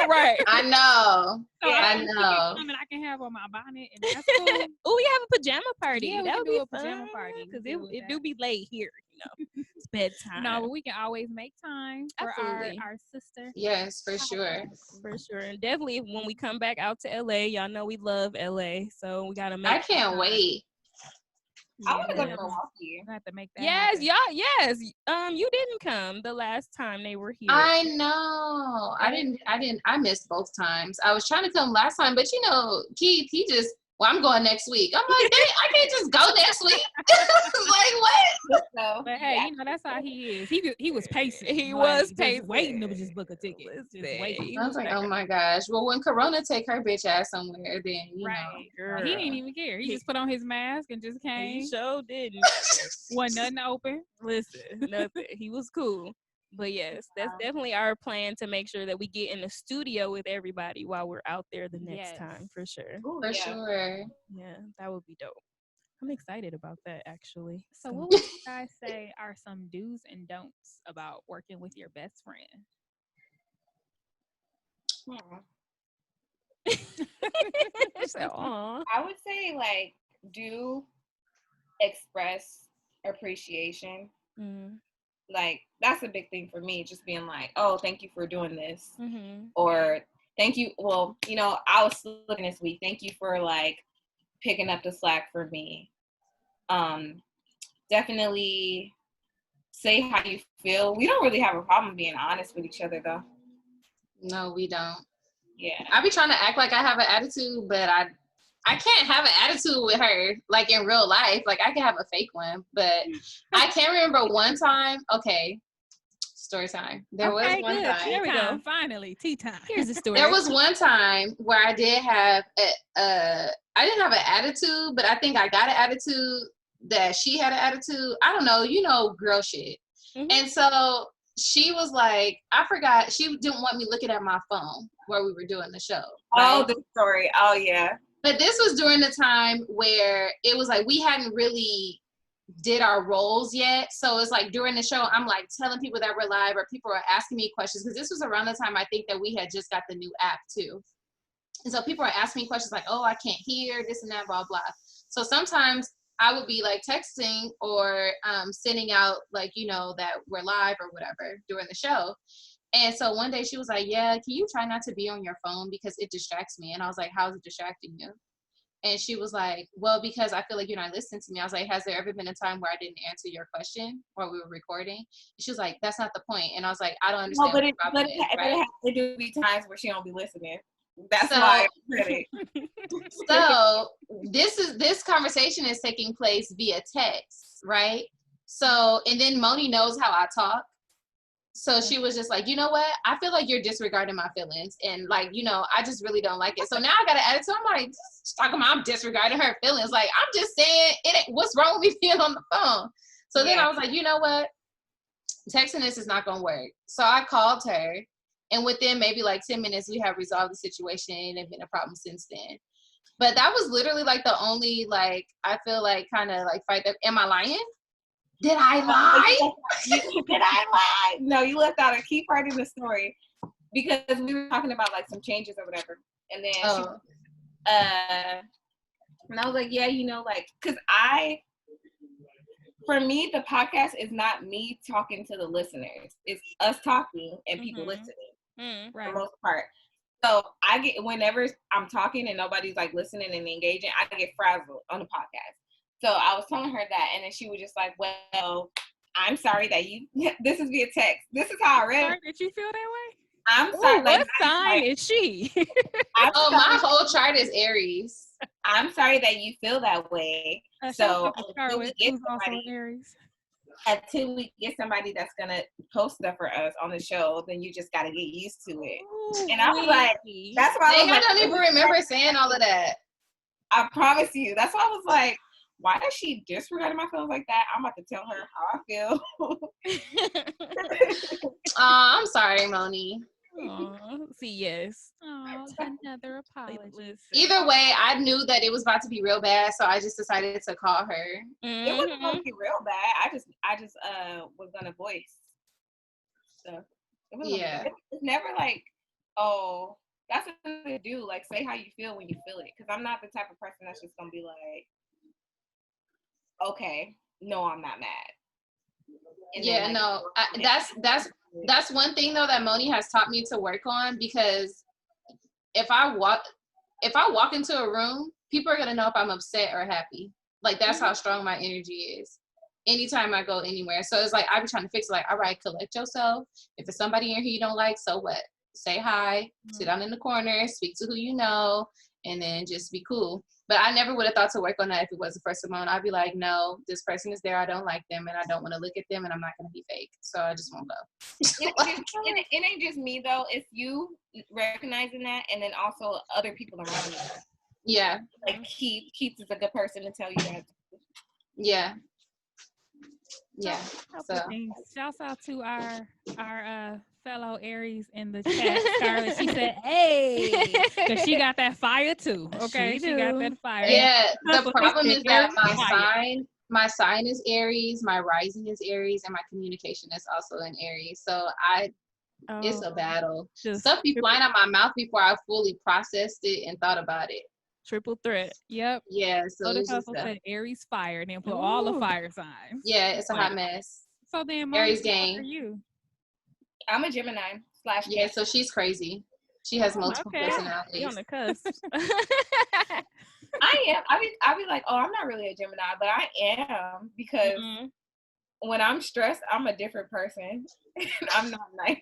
Speaker 3: Right.
Speaker 4: I know.
Speaker 1: So
Speaker 4: I know.
Speaker 1: I can have on my bonnet and that's cool.
Speaker 3: Oh, we have a pajama party.
Speaker 1: Yeah,
Speaker 3: that
Speaker 1: we
Speaker 3: would
Speaker 1: can
Speaker 3: be
Speaker 1: do a pajama party
Speaker 3: because it do be late here. You know, it's bedtime.
Speaker 1: No, but we can always make time for our sister.
Speaker 4: Yes, for sure.
Speaker 3: For sure. And definitely when we come back out to LA, y'all know we love LA. So we gotta make
Speaker 4: I can't wait.
Speaker 2: I want to go to Milwaukee.
Speaker 1: I have to make that.
Speaker 3: Yes, y'all. Yes. You didn't come the last time they were here.
Speaker 4: I know. I missed both times. I was trying to come last time, but you know, Keith, I'm going next week. I'm like, I can't just go next week. Like, what?
Speaker 2: No.
Speaker 1: But hey, you know, that's how he is. He was pacing.
Speaker 3: He was
Speaker 1: pacing. Waiting to just book a ticket. Just
Speaker 3: waiting.
Speaker 4: I was like, oh my gosh. Well, when Corona take her bitch ass somewhere, then, you know.
Speaker 1: Girl. He didn't even care. He just put on his mask and just came.
Speaker 3: He sure didn't.
Speaker 1: Wasn't nothing open.
Speaker 3: Listen, nothing. He was cool. But yes, that's definitely our plan to make sure that we get in the studio with everybody while we're out there the next time, for sure.
Speaker 4: Ooh, for sure.
Speaker 3: Yeah, that would be dope. I'm excited about that, actually.
Speaker 1: So what would you guys say are some do's and don'ts about working with your best friend?
Speaker 2: I would say, like, do express appreciation. Like, that's a big thing for me, just being like, oh, thank you for doing this. Or thank you. Well, you know, I was looking this week. Thank you for, like, picking up the slack for me. Definitely say how you feel. We don't really have a problem being honest with each other, though.
Speaker 4: No, we don't.
Speaker 2: Yeah.
Speaker 4: I be trying to act like I have an attitude, but I can't have an attitude with her, like, in real life. Like, I can have a fake one, but I can't remember one time. Okay, story time. There was one time.
Speaker 1: Here we go. Finally, tea time.
Speaker 3: Here's the story.
Speaker 4: There was one time where I did have I didn't have an attitude, but I think I got an attitude that she had an attitude. I don't know, you know, girl shit. And so she was like, I forgot, she didn't want me looking at my phone while we were doing the show. Right?
Speaker 2: Oh, the story. Oh, yeah.
Speaker 4: But this was during the time where it was like we hadn't really did our roles yet. So it's like during the show, I'm like telling people that we're live, or people are asking me questions, because this was around the time I think that we had just got the new app too. And so people are asking me questions like, oh, I can't hear, this and that, blah, blah. So sometimes I would be like texting or sending out like, you know, that we're live or whatever during the show. And so one day she was like, yeah, can you try not to be on your phone because it distracts me? And I was like, how is it distracting you? And she was like, well, because I feel like you're not listening to me. I was like, has there ever been a time where I didn't answer your question while we were recording? And she was like, that's not the point. And I was like, I don't understand what the problem is, right?
Speaker 2: It do be times where she don't be listening. That's why I said it.
Speaker 4: So this conversation is taking place via text, right? So, and then Monie knows how I talk. So she was just like, you know what? I feel like you're disregarding my feelings. And like, you know, I just really don't like it. So now I got to add it to, I'm like, just talking about I'm disregarding her feelings. Like, I'm just saying, what's wrong with me being on the phone? So then I was like, you know what? Texting this is not going to work. So I called her. And within maybe like 10 minutes, we have resolved the situation. And it's been a problem since then. But that was literally like the only, like, I feel like kind of like fight that. Am I lying? Did I lie?
Speaker 2: Did I lie? No, you left out a key part in the story because we were talking about like some changes or whatever. And then and I was like, yeah, you know, like, because for me, the podcast is not me talking to the listeners. It's us talking and people listening for the most part. So I get, whenever I'm talking and nobody's like listening and engaging, I get frazzled on the podcast. So I was telling her that, and then she was just like, well, I'm sorry that this is via text. This is how I read it.
Speaker 1: Did you feel that way?
Speaker 2: I'm sorry.
Speaker 3: What sign is she?
Speaker 4: My whole chart is Aries.
Speaker 2: I'm sorry that you feel that way. So until we get somebody that's going to post stuff for us on the show, then you just got to get used to it.
Speaker 1: Ooh,
Speaker 2: and I was like, that's why
Speaker 4: I don't even remember saying all of that.
Speaker 2: I promise you. That's why I was like, why is she disregarding my feelings like that? I'm about to tell her how I feel.
Speaker 4: I'm sorry, Monie.
Speaker 3: See, yes.
Speaker 1: Another apology.
Speaker 4: Either way, I knew that it was about to be real bad, so I just decided to call her.
Speaker 2: It wasn't going to be real bad. I just was gonna voice stuff. It's never like, oh, that's what to do. Like, say how you feel when you feel it, because I'm not the type of person that's just gonna be like, okay, no, I'm not mad. And
Speaker 4: that's one thing though that Monie has taught me to work on, because if I walk into a room, people are gonna know if I'm upset or happy. Like, that's how strong my energy is. Anytime I go anywhere, so it's like I be trying to fix it. Like, all right, collect yourself. If it's somebody in here you don't like, so what? Say hi, sit down in the corner, speak to who you know, and then just be cool. But I never would have thought to work on that if it wasn't for Simone. I'd be like, no, this person is there. I don't like them, and I don't want to look at them, and I'm not going to be fake. So I just won't go.
Speaker 2: It ain't just me, though. It's you recognizing that, and then also other people around you.
Speaker 4: Yeah.
Speaker 2: Like, Keith is a good person to tell you that.
Speaker 4: Yeah. Yeah. So
Speaker 1: shouts out to our fellow Aries in the chat, Scarlett. She said, hey, because she got that fire too. Okay, she got that fire.
Speaker 4: Yeah, the problem is that my sign is Aries, my rising is Aries, and my communication is also in Aries. So it's a battle. Stuff be flying out my mouth before I fully processed it and thought about it.
Speaker 3: Triple threat.
Speaker 1: Yep.
Speaker 4: Yeah. So
Speaker 1: it's just Aries fire, and then put all the fire signs.
Speaker 4: Yeah, it's a hot mess.
Speaker 1: So then,
Speaker 4: Aries gang.
Speaker 1: For you?
Speaker 2: I'm a Gemini /
Speaker 4: Yeah, so she's crazy. She has multiple personalities.
Speaker 3: You're on the cusp.
Speaker 2: I am. I be like, oh, I'm not really a Gemini, but I am, because when I'm stressed, I'm a different person. I'm not nice.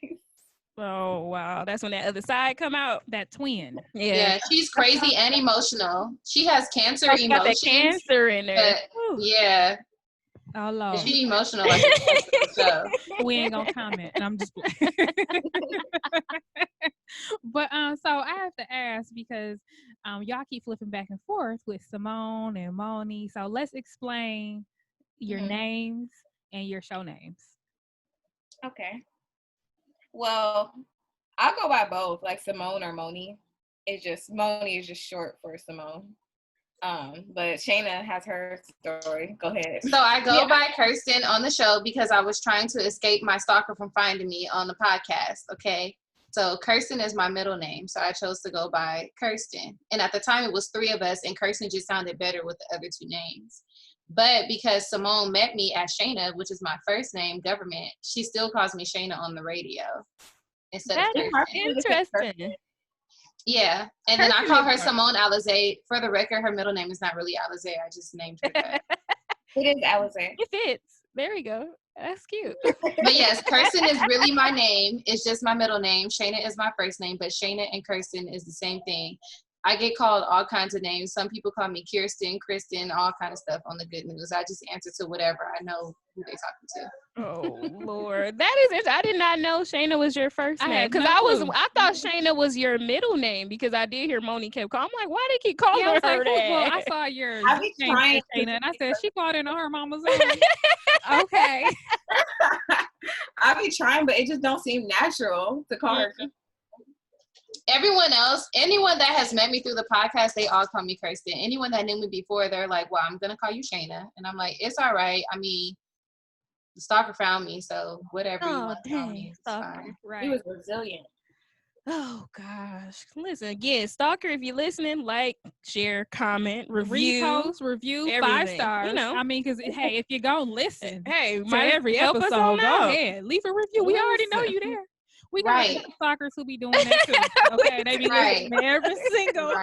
Speaker 3: Oh wow, that's when that other side come out.
Speaker 1: That twin.
Speaker 4: Yeah, she's crazy and emotional. She has Cancer emotions.
Speaker 3: Got that Cancer in there.
Speaker 4: Yeah.
Speaker 1: Oh Lord.
Speaker 4: She's emotional like so.
Speaker 1: We ain't gonna comment. I'm just But so I have to ask, because y'all keep flipping back and forth with Simone and Monie. So let's explain your names and your show names.
Speaker 2: Okay. Well, I'll go by both, like Simone or Monie. Monie is just short for Simone. But Shayna has her story. Go ahead.
Speaker 4: So I go by Kirsten on the show because I was trying to escape my stalker from finding me on the podcast. Okay. So Kirsten is my middle name. So I chose to go by Kirsten. And at the time it was 3 of us, and Kirsten just sounded better with the other 2 names. But because Simone met me as Shayna, which is my first name, government, she still calls me Shayna on the radio instead of Kirsten.
Speaker 3: Interesting.
Speaker 4: Yeah. And then I call her Simone Alizé. For the record, her middle name is not really Alizé. I just named her that.
Speaker 2: It is Alizé.
Speaker 3: It fits. There we go. That's cute.
Speaker 4: But yes, Kirsten is really my name. It's just my middle name. Shayna is my first name, but Shayna and Kirsten is the same thing. I get called all kinds of names. Some people call me Kirsten, Kristen, all kind of stuff on the Good News. I just answer to whatever I know who they're talking to.
Speaker 3: Oh Lord, that is it. I did not know Shayna was your first name because I thought Shayna was your middle name because I did hear Monie kept calling. I'm like, why they keep calling her that?
Speaker 1: Well, I saw your name, Shayna, and I said she called into her mama's name. Okay.
Speaker 2: I be trying, but it just don't seem natural to call her.
Speaker 4: Everyone else, anyone that has met me through the podcast, they all call me Kirsten. Anyone that knew me before, they're like, well, I'm going to call you Shayna. And I'm like, it's all right. I mean, the stalker found me, so whatever you want to call me, it's fine.
Speaker 2: Right. He was resilient.
Speaker 3: Oh, gosh. Listen, again, stalker, if you're listening, like, share, comment, review.
Speaker 1: Repost, review, everything. 5 stars. You know. I mean, because, hey, if you're going to listen to every episode, go ahead. Leave a review. We already know you there. We got stalkers who be doing that too. Okay, they be listening to every single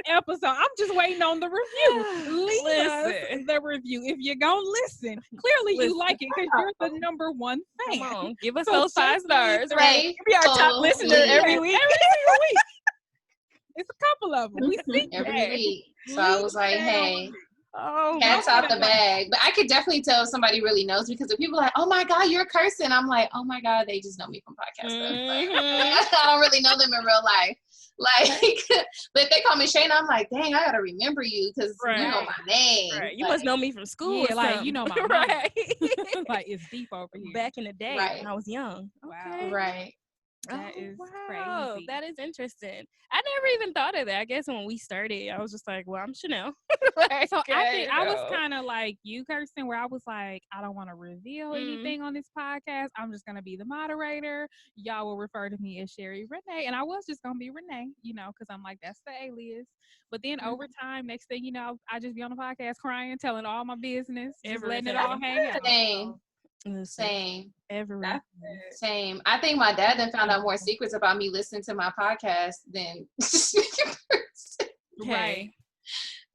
Speaker 1: episode. I'm just waiting on the review. Leave us the review. If you're gonna listen, clearly you like it because you're the number 1 fan.
Speaker 3: Come on, give us those 5 stars.
Speaker 4: Right,
Speaker 3: be our top listener every week.
Speaker 1: Every single week. It's a couple of them. We see
Speaker 4: every week. So I was like, hey. Cats out the bag. But I could definitely tell if somebody really knows me because if people are like, oh my God, you're Kirsten. I'm like, oh my God, they just know me from podcasts. Like, I don't really know them in real life. Like, but if they call me Shayna, I'm like, dang, I gotta remember you because you know my name.
Speaker 3: Right. You must know me from school.
Speaker 1: Yeah, like you know my
Speaker 3: right.
Speaker 1: Like it's deep over here.
Speaker 3: Back in the day when I was young.
Speaker 1: Wow.
Speaker 3: Okay.
Speaker 4: Right.
Speaker 1: That is crazy.
Speaker 3: That is interesting. I never even thought of that. I guess when we started, I was just like, well, I'm Chanel.
Speaker 1: So I think I was kind of like you, Kirsten, where I was like, I don't want to reveal anything on this podcast. I'm just going to be the moderator. Y'all will refer to me as Sherry Renee. And I was just going to be Renee, you know, because I'm like, that's the alias. But then over time, next thing you know, I just be on the podcast crying, telling all my business, just letting it all hang out.
Speaker 4: Same.
Speaker 3: Same.
Speaker 4: I think my dad then found out more secrets about me listening to my podcast than
Speaker 3: right.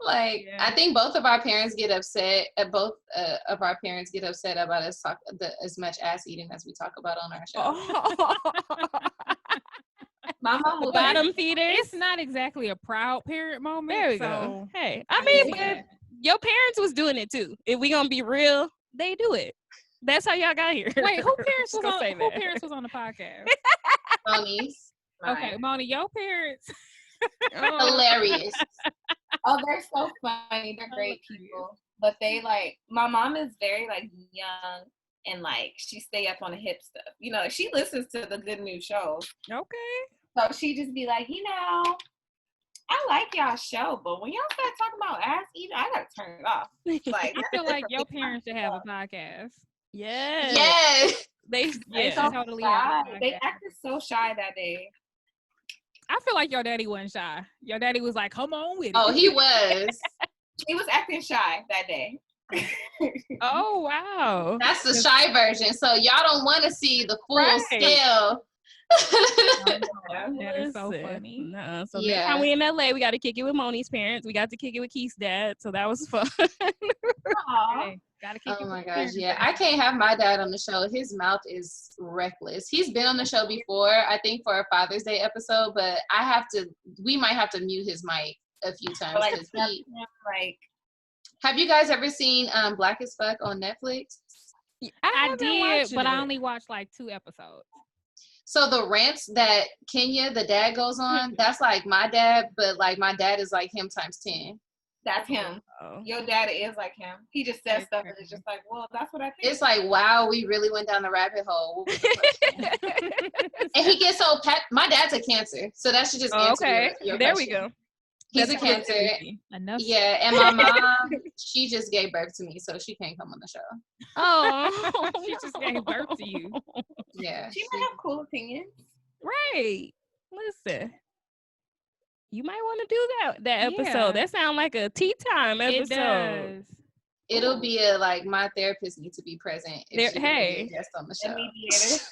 Speaker 4: Like I think both of our parents get upset. Both of our parents get upset about us as much ass eating as we talk about on our show.
Speaker 2: My mom will
Speaker 3: bottom feeder.
Speaker 1: It's not exactly a proud parent moment.
Speaker 3: There we go. Hey, I mean, but your parents was doing it too. If we gonna be real, they do it. That's how y'all got here.
Speaker 1: Wait, who parents was on the podcast?
Speaker 4: Monie's.
Speaker 1: Okay, Monie, your parents.
Speaker 4: Hilarious.
Speaker 2: Oh, they're so funny. They're great people. But they like, my mom is very like young and like she stay up on the hip stuff. You know, she listens to the Good News show.
Speaker 1: Okay.
Speaker 2: So she just be like, you know, I like y'all show, but when y'all start talking about ass eating, I gotta turn it off. Like
Speaker 1: I feel like your parents should have a podcast.
Speaker 4: Yes.
Speaker 1: They totally
Speaker 2: they acted so shy that day.
Speaker 1: I feel like your daddy wasn't shy. Your daddy was like, come on with it.
Speaker 4: Oh, he was.
Speaker 2: He was acting shy that day.
Speaker 3: Oh, wow.
Speaker 4: That's the shy version. So y'all don't want to see the full scale.
Speaker 1: That is so funny.
Speaker 3: No, so next time we in LA, we got to kick it with Monie's parents. We got to kick it with Keith's dad, so that was fun.
Speaker 1: Hey, gotta kick
Speaker 4: oh my gosh, yeah. I can't have my dad on the show. His mouth is reckless. He's been on the show before, I think for a Father's Day episode, but we might have to mute his mic a few times. Have you guys ever seen Black as Fuck on Netflix?
Speaker 1: I did, but I only watched like 2 episodes.
Speaker 4: So the rants that Kenya, the dad, goes on, that's like my dad, but like my dad is like him times 10.
Speaker 2: That's him.
Speaker 3: Oh.
Speaker 2: Your daddy is like him. He just says stuff and it's just like, well, that's what I think.
Speaker 4: It's like, wow, we really went down the rabbit hole. What was the question? And he gets so my dad's a Cancer, so that should just answer your
Speaker 3: there
Speaker 4: question.
Speaker 3: we go.
Speaker 4: He's a Cancer.
Speaker 1: Enough.
Speaker 4: Yeah, and my mom, she just gave birth to me, so she can't come on the show.
Speaker 3: Oh,
Speaker 1: she just gave birth to you.
Speaker 4: Yeah,
Speaker 2: she might have cool opinions.
Speaker 3: Right. Listen, you might want to do that episode.
Speaker 1: Yeah.
Speaker 3: That sounds like a tea time episode.
Speaker 1: It does.
Speaker 4: It'll be my therapist needs to be present if she be a guest on the show.
Speaker 2: A mediator.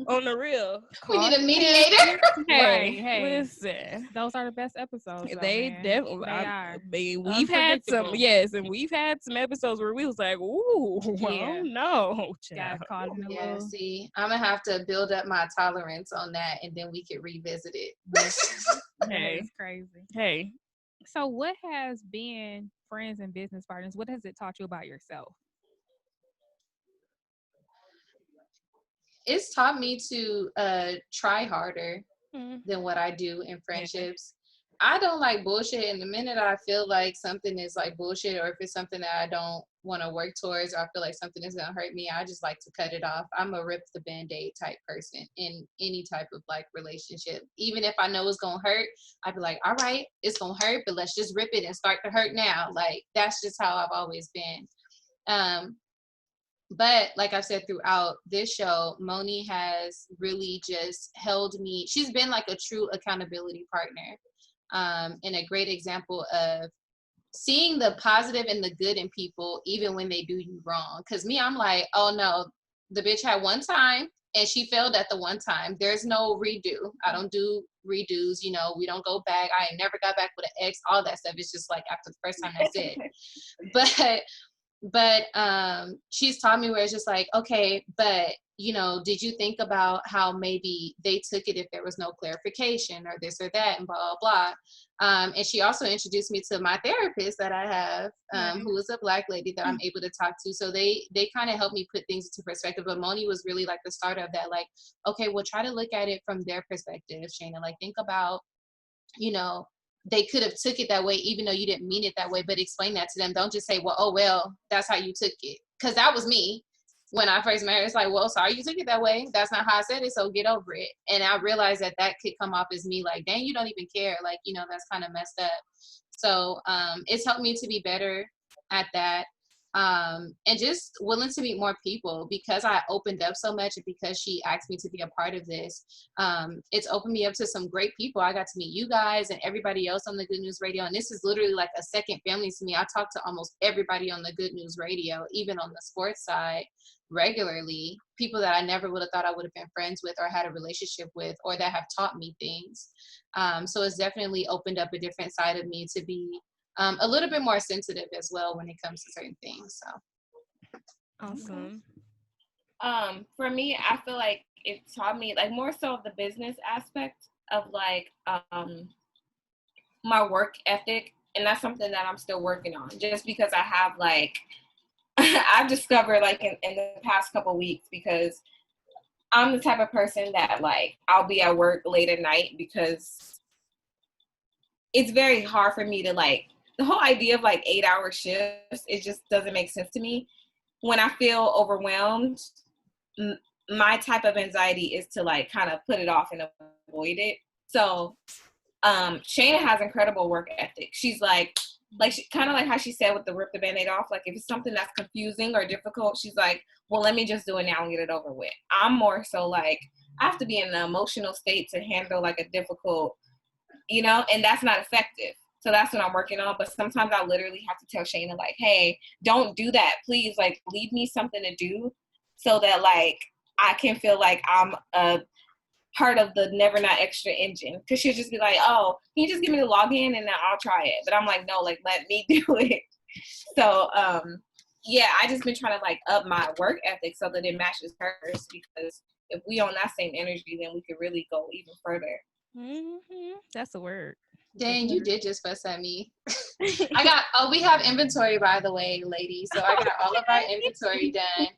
Speaker 3: On the real.
Speaker 4: We need a mediator.
Speaker 3: Hey, listen.
Speaker 1: Those are the best episodes. Though,
Speaker 3: They
Speaker 1: man.
Speaker 3: definitely
Speaker 1: They are.
Speaker 3: We've had some, and we've had some episodes where we was like, ooh,
Speaker 1: Yeah.
Speaker 3: no.
Speaker 1: Got caught in the
Speaker 4: Yeah,
Speaker 1: little...
Speaker 4: see, I'm gonna have to build up my tolerance on that, and then we could revisit it.
Speaker 3: Hey.
Speaker 1: It's crazy.
Speaker 3: Hey.
Speaker 1: So what has been friends and business partners, what has it taught you about yourself?
Speaker 4: It's taught me to try harder than what I do in friendships. I don't like bullshit, and the minute I feel like something is like bullshit, or if it's something that I don't want to work towards, or I feel like something is gonna hurt me, I just like to cut it off. I'm a rip the band-aid type person in any type of like relationship. Even if I know it's gonna hurt, I'd be like, all right, it's gonna hurt, but let's just rip it and start to hurt now. Like, that's just how I've always been. But like I've said throughout this show, Monie has really just held me. She's been like a true accountability partner. And a great example of seeing the positive and the good in people, even when they do you wrong. Because me, I'm like, oh no, the bitch had one time and she failed at the one time. There's no redo. I don't do redos. You know, we don't go back. I ain't never got back with an ex. All that stuff. It's just like after the first time, that's it. But she's taught me where it's just like, okay, but you know, did you think about how maybe they took it if there was no clarification or this or that and blah, blah, blah. And she also introduced me to my therapist that I have, who is a Black lady that I'm able to talk to. So they kind of helped me put things into perspective. But Monie was really like the start of that, like, okay, well, try to look at it from their perspective, Shayna. Like, think about, you know, they could have took it that way, even though you didn't mean it that way, but explain that to them. Don't just say, well, oh, well, that's how you took it. Because that was me. When I first met her, it's like, well, sorry you took it that way. That's not how I said it, so get over it. And I realized that could come off as me like, dang, you don't even care. Like, you know, that's kind of messed up. So it's helped me to be better at that. And just willing to meet more people because I opened up so much and because she asked me to be a part of this. It's opened me up to some great people. I got to meet you guys and everybody else on the Good News Radio. And this is literally like a second family to me. I talk to almost everybody on the Good News Radio, even on the sports side regularly, people that I never would have thought I would have been friends with or had a relationship with or that have taught me things. So it's definitely opened up a different side of me to be a little bit more sensitive as well when it comes to certain things. So
Speaker 3: awesome.
Speaker 2: For me, I feel like it taught me like more so of the business aspect of like my work ethic, and that's something that I'm still working on just because I have like I've discovered like in the past couple of weeks, because I'm the type of person that like I'll be at work late at night because it's very hard for me to like the whole idea of like 8-hour shifts. It just doesn't make sense to me. When I feel overwhelmed, my type of anxiety is to like kind of put it off and avoid it. So Shayna has incredible work ethic. She's like she, kind of like how she said with the rip the band-aid off, like if it's something that's confusing or difficult, she's like, well, let me just do it now and get it over with. I'm more so like, I have to be in an emotional state to handle like a difficult, you know, and that's not effective. So that's what I'm working on. But sometimes I literally have to tell Shayna like, hey, don't do that. Please, like, leave me something to do so that like I can feel like I'm a part of the Never Not Extra engine. Because she'll just be like, oh, can you just give me the login and then I'll try it. But I'm like, no, like, let me do it. So, yeah, I just been trying to like up my work ethic so that it matches hers, because if we on that same energy, then we could really go even further.
Speaker 3: Mm-hmm. That's a word.
Speaker 4: Dang, you did just fuss at me. We have inventory, by the way, ladies. So I got all of our inventory done.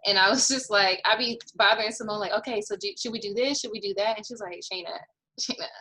Speaker 4: And I was just like, I be bothering Simone, like, okay, so should we do this? Should we do that? And she's like, Shayna,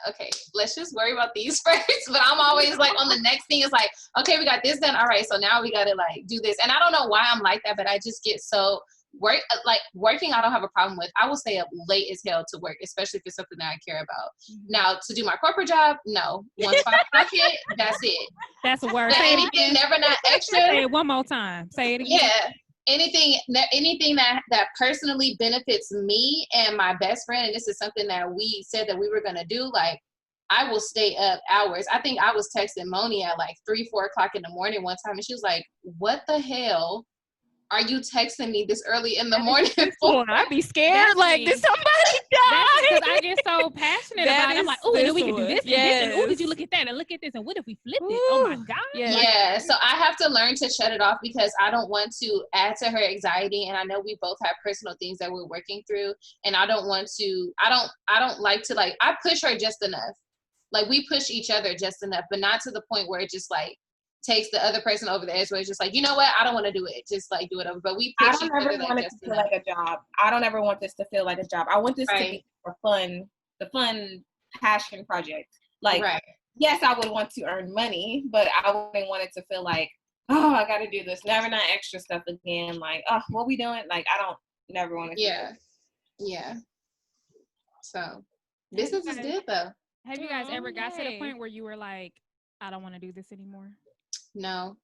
Speaker 4: okay, let's just worry about these first. But I'm always like on the next thing is like, okay, we got this done. All right, so now we got to like do this. And I don't know why I'm like that, but I just get so working. I don't have a problem with. I will stay up late as hell to work, especially if it's something that I care about. Now to do my corporate job, no. Once 5 o'clock hit, that's it.
Speaker 1: That's a word.
Speaker 4: Anything never not extra.
Speaker 1: Say it one more time. Say it again.
Speaker 4: Yeah. Anything that personally benefits me and my best friend, and this is something that we said that we were gonna do, like I will stay up hours. I think I was texting Monie at like 3-4 o'clock in the morning one time, and she was like, "What the hell are you texting me this early in the morning for?"
Speaker 3: I'd be scared. Like, did somebody die?
Speaker 1: Because I get so passionate about it. I'm like, oh, and we can do this and this, and oh, did you look at that and look at this, and what if we flip this? Oh my God.
Speaker 4: Yeah. So I have to learn to shut it off because I don't want to add to her anxiety, and I know we both have personal things that we're working through, and I don't want to. I don't like to like. I push her just enough. Like we push each other just enough, but not to the point where it just like takes the other person over the edge where it's just like, you know what, I don't want to do it. Just like do it over. But we push each other like just
Speaker 2: feel like a job. I don't ever want this to feel like a job. I want this to be for fun, the fun passion project. Like, yes, I would want to earn money, but I wouldn't want it to feel like, oh, I got to do this. Never not extra stuff again. Like, oh, what we doing? Like, I don't never want to.
Speaker 4: Yeah. So business is good though.
Speaker 1: Have you guys ever got to the point where you were like, I don't want to do this anymore?
Speaker 4: No.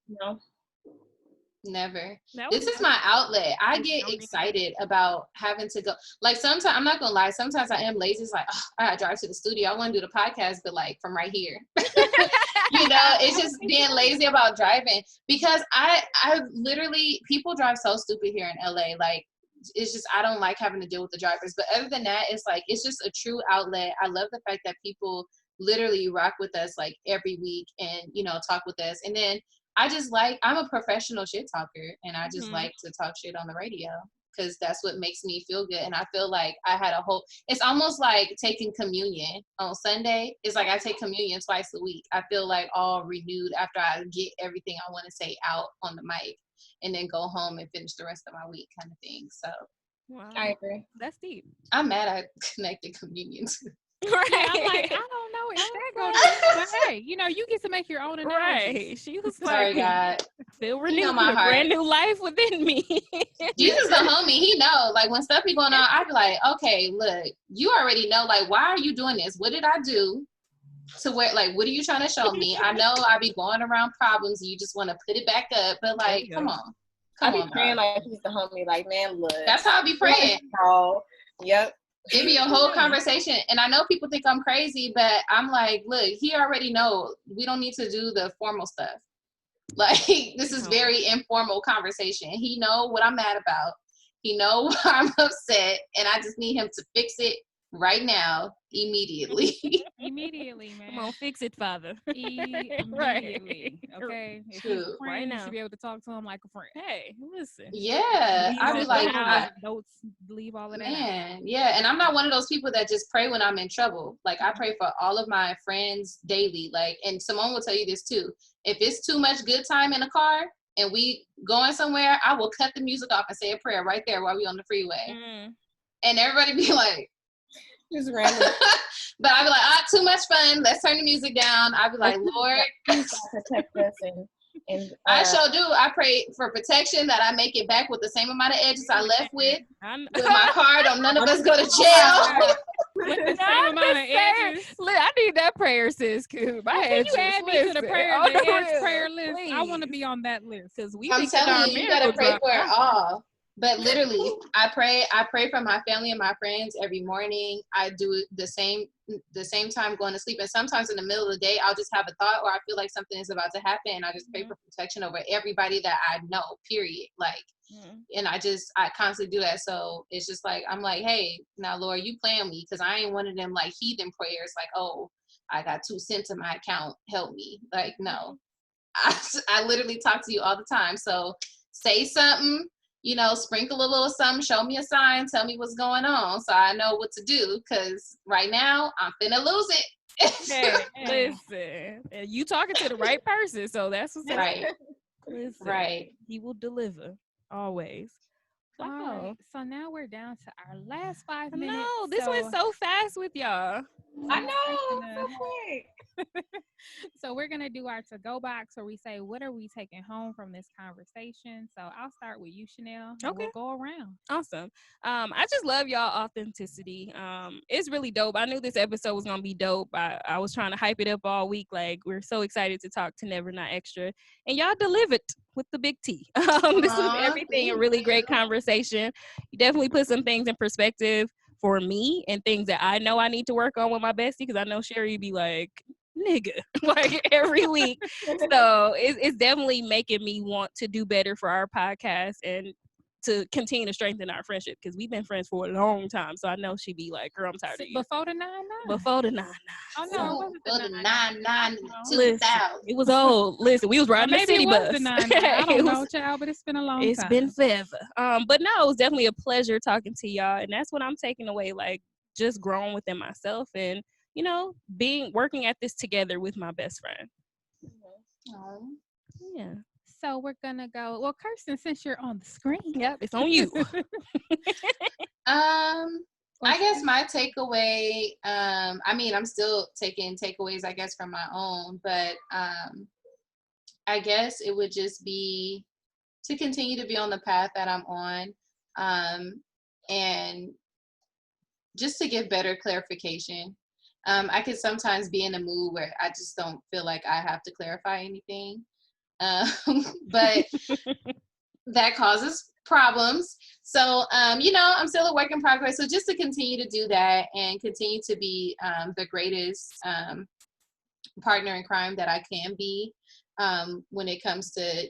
Speaker 4: Never. This is my outlet. I get excited about having to go. Like sometimes, I'm not gonna lie, sometimes I am lazy. It's like, oh, I gotta drive to the studio. I want to do the podcast, but like from right here. You know, it's just being lazy about driving because I literally, people drive so stupid here in LA. Like it's just, I don't like having to deal with the drivers. But other than that, it's like, it's just a true outlet. I love the fact that people literally rock with us like every week and, you know, talk with us. And then I just like, I'm a professional shit talker and I just like to talk shit on the radio because that's what makes me feel good. And I feel like I had a whole, it's almost like taking communion on Sunday. It's like I take communion twice a week. I feel like all renewed after I get everything I want to say out on the mic and then go home and finish the rest of my week kind of thing. So
Speaker 3: wow.
Speaker 2: I agree.
Speaker 1: That's deep.
Speaker 4: I'm mad I connected communion to
Speaker 1: Right. Yeah, I'm like, I don't know if that goes. But hey, you know, you get to make your own analogies.
Speaker 3: Right. She was
Speaker 4: sorry,
Speaker 3: like,
Speaker 4: God.
Speaker 3: feel renewed,
Speaker 4: You know my heart.
Speaker 3: brand new life within me.
Speaker 4: Jesus the homie, he know. Like when stuff be going on, I be like, okay, look, you already know. Like, why are you doing this? What did I do to where? Like, what are you trying to show me? I know I be going around problems, and you just want to put it back up. But like, come on,
Speaker 2: I be praying like he's the homie. Like, man, look.
Speaker 4: That's how I be praying.
Speaker 2: Oh, yep.
Speaker 4: It be a whole conversation, and I know people think I'm crazy, but I'm like, look, he already know we don't need to do the formal stuff. Like, this is very informal conversation. He know what I'm mad about. He know why I'm upset, and I just need him to fix it right now, immediately.
Speaker 1: Immediately, man.
Speaker 3: Come on, fix it, Father.
Speaker 1: Immediately. Okay. If he's a friend,
Speaker 3: Right now.
Speaker 1: you should be able to talk to him like a friend.
Speaker 3: Hey, listen.
Speaker 4: Yeah, I be like,
Speaker 1: notes, leave all of that.
Speaker 4: Man, yeah, and I'm not one of those people that just pray when I'm in trouble. Like I pray for all of my friends daily. Like, and Simone will tell you this too. If it's too much good time in the car and we going somewhere, I will cut the music off and say a prayer right there while we on the freeway. And everybody be like,
Speaker 2: just random.
Speaker 4: But I'd be like, too much fun. Let's turn the music down. I'd be like, Lord,
Speaker 2: protect us and
Speaker 4: I sure do. I pray for protection that I make it back with the same amount of edges I left with my car. Don't none of us go to jail.
Speaker 1: With the same amount of edges.
Speaker 3: Look, I need that prayer, sis.
Speaker 1: Can you add me to the prayer list? Please. I want to be on that list because
Speaker 4: I'm telling you, you gotta pray for it all. But literally, I pray for my family and my friends every morning. I do it the same time going to sleep. And sometimes in the middle of the day, I'll just have a thought or I feel like something is about to happen. And I just pray for protection over everybody that I know, period. Like, and I constantly do that. So it's just like, I'm like, hey, now Lord, you playing me. Cause I ain't one of them like heathen prayers. Like, oh, I got 2 cents in my account. Help me. Like, no, I literally talk to you all the time. So say something. You know, sprinkle a little something, show me a sign, tell me what's going on so I know what to do. Because right now, I'm finna lose it.
Speaker 3: Hey, listen, you talking to the right person, so that's what's
Speaker 4: right.
Speaker 3: Listen,
Speaker 4: right.
Speaker 3: he will deliver always.
Speaker 1: All
Speaker 3: Wow.
Speaker 1: right, so now we're down to our last 5 minutes.
Speaker 3: No, this went so fast with y'all.
Speaker 2: I know, so quick.
Speaker 1: So we're gonna do our to-go box where we say, what are we taking home from this conversation? So I'll start with you, Chanel, and
Speaker 3: Okay.
Speaker 1: we'll go around.
Speaker 3: Awesome. I just love y'all authenticity. It's really dope. I knew this episode was gonna be dope. I was trying to hype it up all week. Like, we're so excited to talk to Never Not Extra, and y'all delivered with the big T. This was everything. A really great conversation. You definitely put some things in perspective for me and things that I know I need to work on with my bestie, because I know Sherry be like, nigga, like every week. So it's definitely making me want to do better for our podcast and to continue to strengthen our friendship, because we've been friends for a long time. So I know she'd be like, girl, I'm tired of you.
Speaker 1: Before the 9-9.
Speaker 3: Before the 9-9.
Speaker 1: Oh no, it wasn't the
Speaker 4: 9-9
Speaker 3: Listen,
Speaker 4: 2000.
Speaker 3: it was old. Listen, we was riding the
Speaker 1: maybe
Speaker 3: city
Speaker 1: it was
Speaker 3: bus.
Speaker 1: the 9-9. I don't
Speaker 3: It
Speaker 1: know,
Speaker 3: was-
Speaker 1: child, but it's been a long
Speaker 3: It's
Speaker 1: time.
Speaker 3: been forever. But no, it was definitely a pleasure talking to y'all, and that's what I'm taking away. Like, just growing within myself, and working at this together with my best friend. Yeah.
Speaker 1: So we're gonna go. Well, Kirsten, since you're on the screen,
Speaker 3: Yep, it's on you.
Speaker 4: I guess my takeaway, I mean, I'm still taking takeaways, I guess, from my own, but I guess it would just be to continue to be on the path that I'm on, and just to give better clarification. I could sometimes be in a mood where I just don't feel like I have to clarify anything, but that causes problems. So, I'm still a work in progress. So just to continue to do that and continue to be the greatest partner in crime that I can be when it comes to,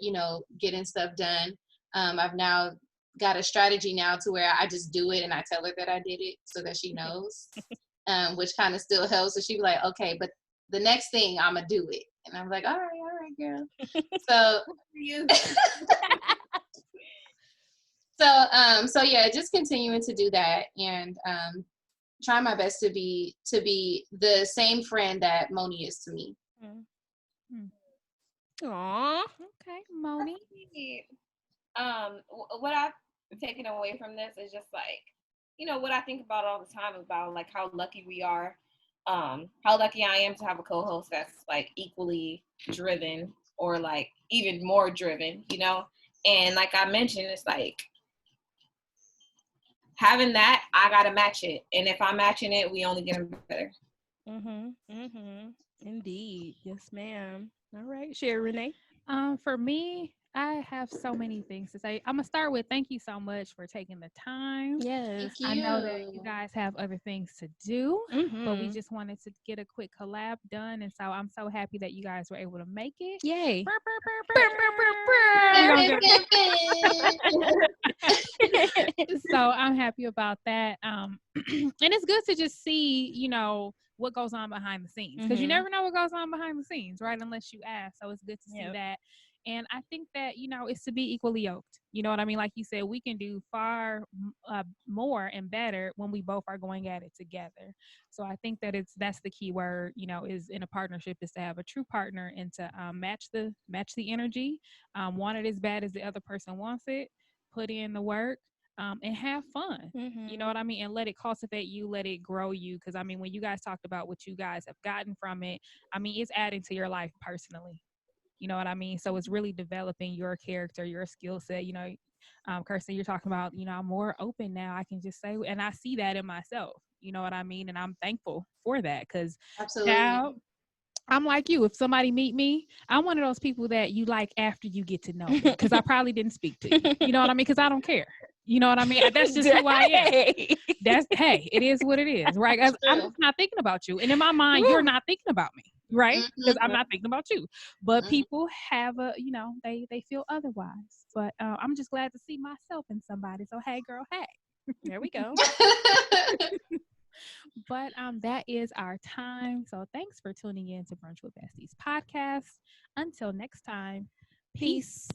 Speaker 4: getting stuff done. I've now got a strategy now to where I just do it and I tell her that I did it so that she knows, which kind of still helps. So she'd be like, okay, but the next thing I'm going to do it. And I'm like, all right, girl. So, so yeah, just continuing to do that and try my best to be the same friend that Monie is to me.
Speaker 3: Aww.
Speaker 1: Okay, Monie.
Speaker 2: What I've taken away from this is just like, what I think about all the time about like how lucky we are, how lucky I am to have a co-host that's like equally driven or like even more driven, and like I mentioned, it's like having that, I gotta match it, and if I'm matching it, we only get better.
Speaker 3: Indeed. Yes, ma'am. All right, Sherry Renee.
Speaker 1: For me, I have so many things to say. I'm gonna start with thank you so much for taking the time.
Speaker 3: Yes.
Speaker 1: I know that you guys have other things to do, but we just wanted to get a quick collab done, and so I'm so happy that you guys were able to make it.
Speaker 3: Yay.
Speaker 1: So I'm happy about that. And it's good to just see, what goes on behind the scenes, because you never know what goes on behind the scenes, right? Unless you ask. So it's good to see that. And I think that, it's to be equally yoked. You know what I mean? Like you said, we can do far more and better when we both are going at it together. So I think that that's the key word, is in a partnership, is to have a true partner and to match the energy, want it as bad as the other person wants it, put in the work, and have fun. You know what I mean? And let it cultivate you, let it grow you. Because I mean, when you guys talked about what you guys have gotten from it, I mean, it's adding to your life personally. You know what I mean? So it's really developing your character, your skill set. Kirsten, you're talking about, I'm more open now. I can just say, and I see that in myself. You know what I mean? And I'm thankful for that, because I'm like you. If somebody meet me, I'm one of those people that you like after you get to know me, because I probably didn't speak to you. You know what I mean? Because I don't care. You know what I mean? That's just who I am. It is what it is, right? I'm just not thinking about you. And in my mind, you're not thinking about me, right? Because I'm not thinking about you. But people have they feel otherwise. But I'm just glad to see myself in somebody. So, hey, girl, hey.
Speaker 3: There we go.
Speaker 1: But that is our time. So thanks for tuning in to Brunch with Besties podcast. Until next time, peace.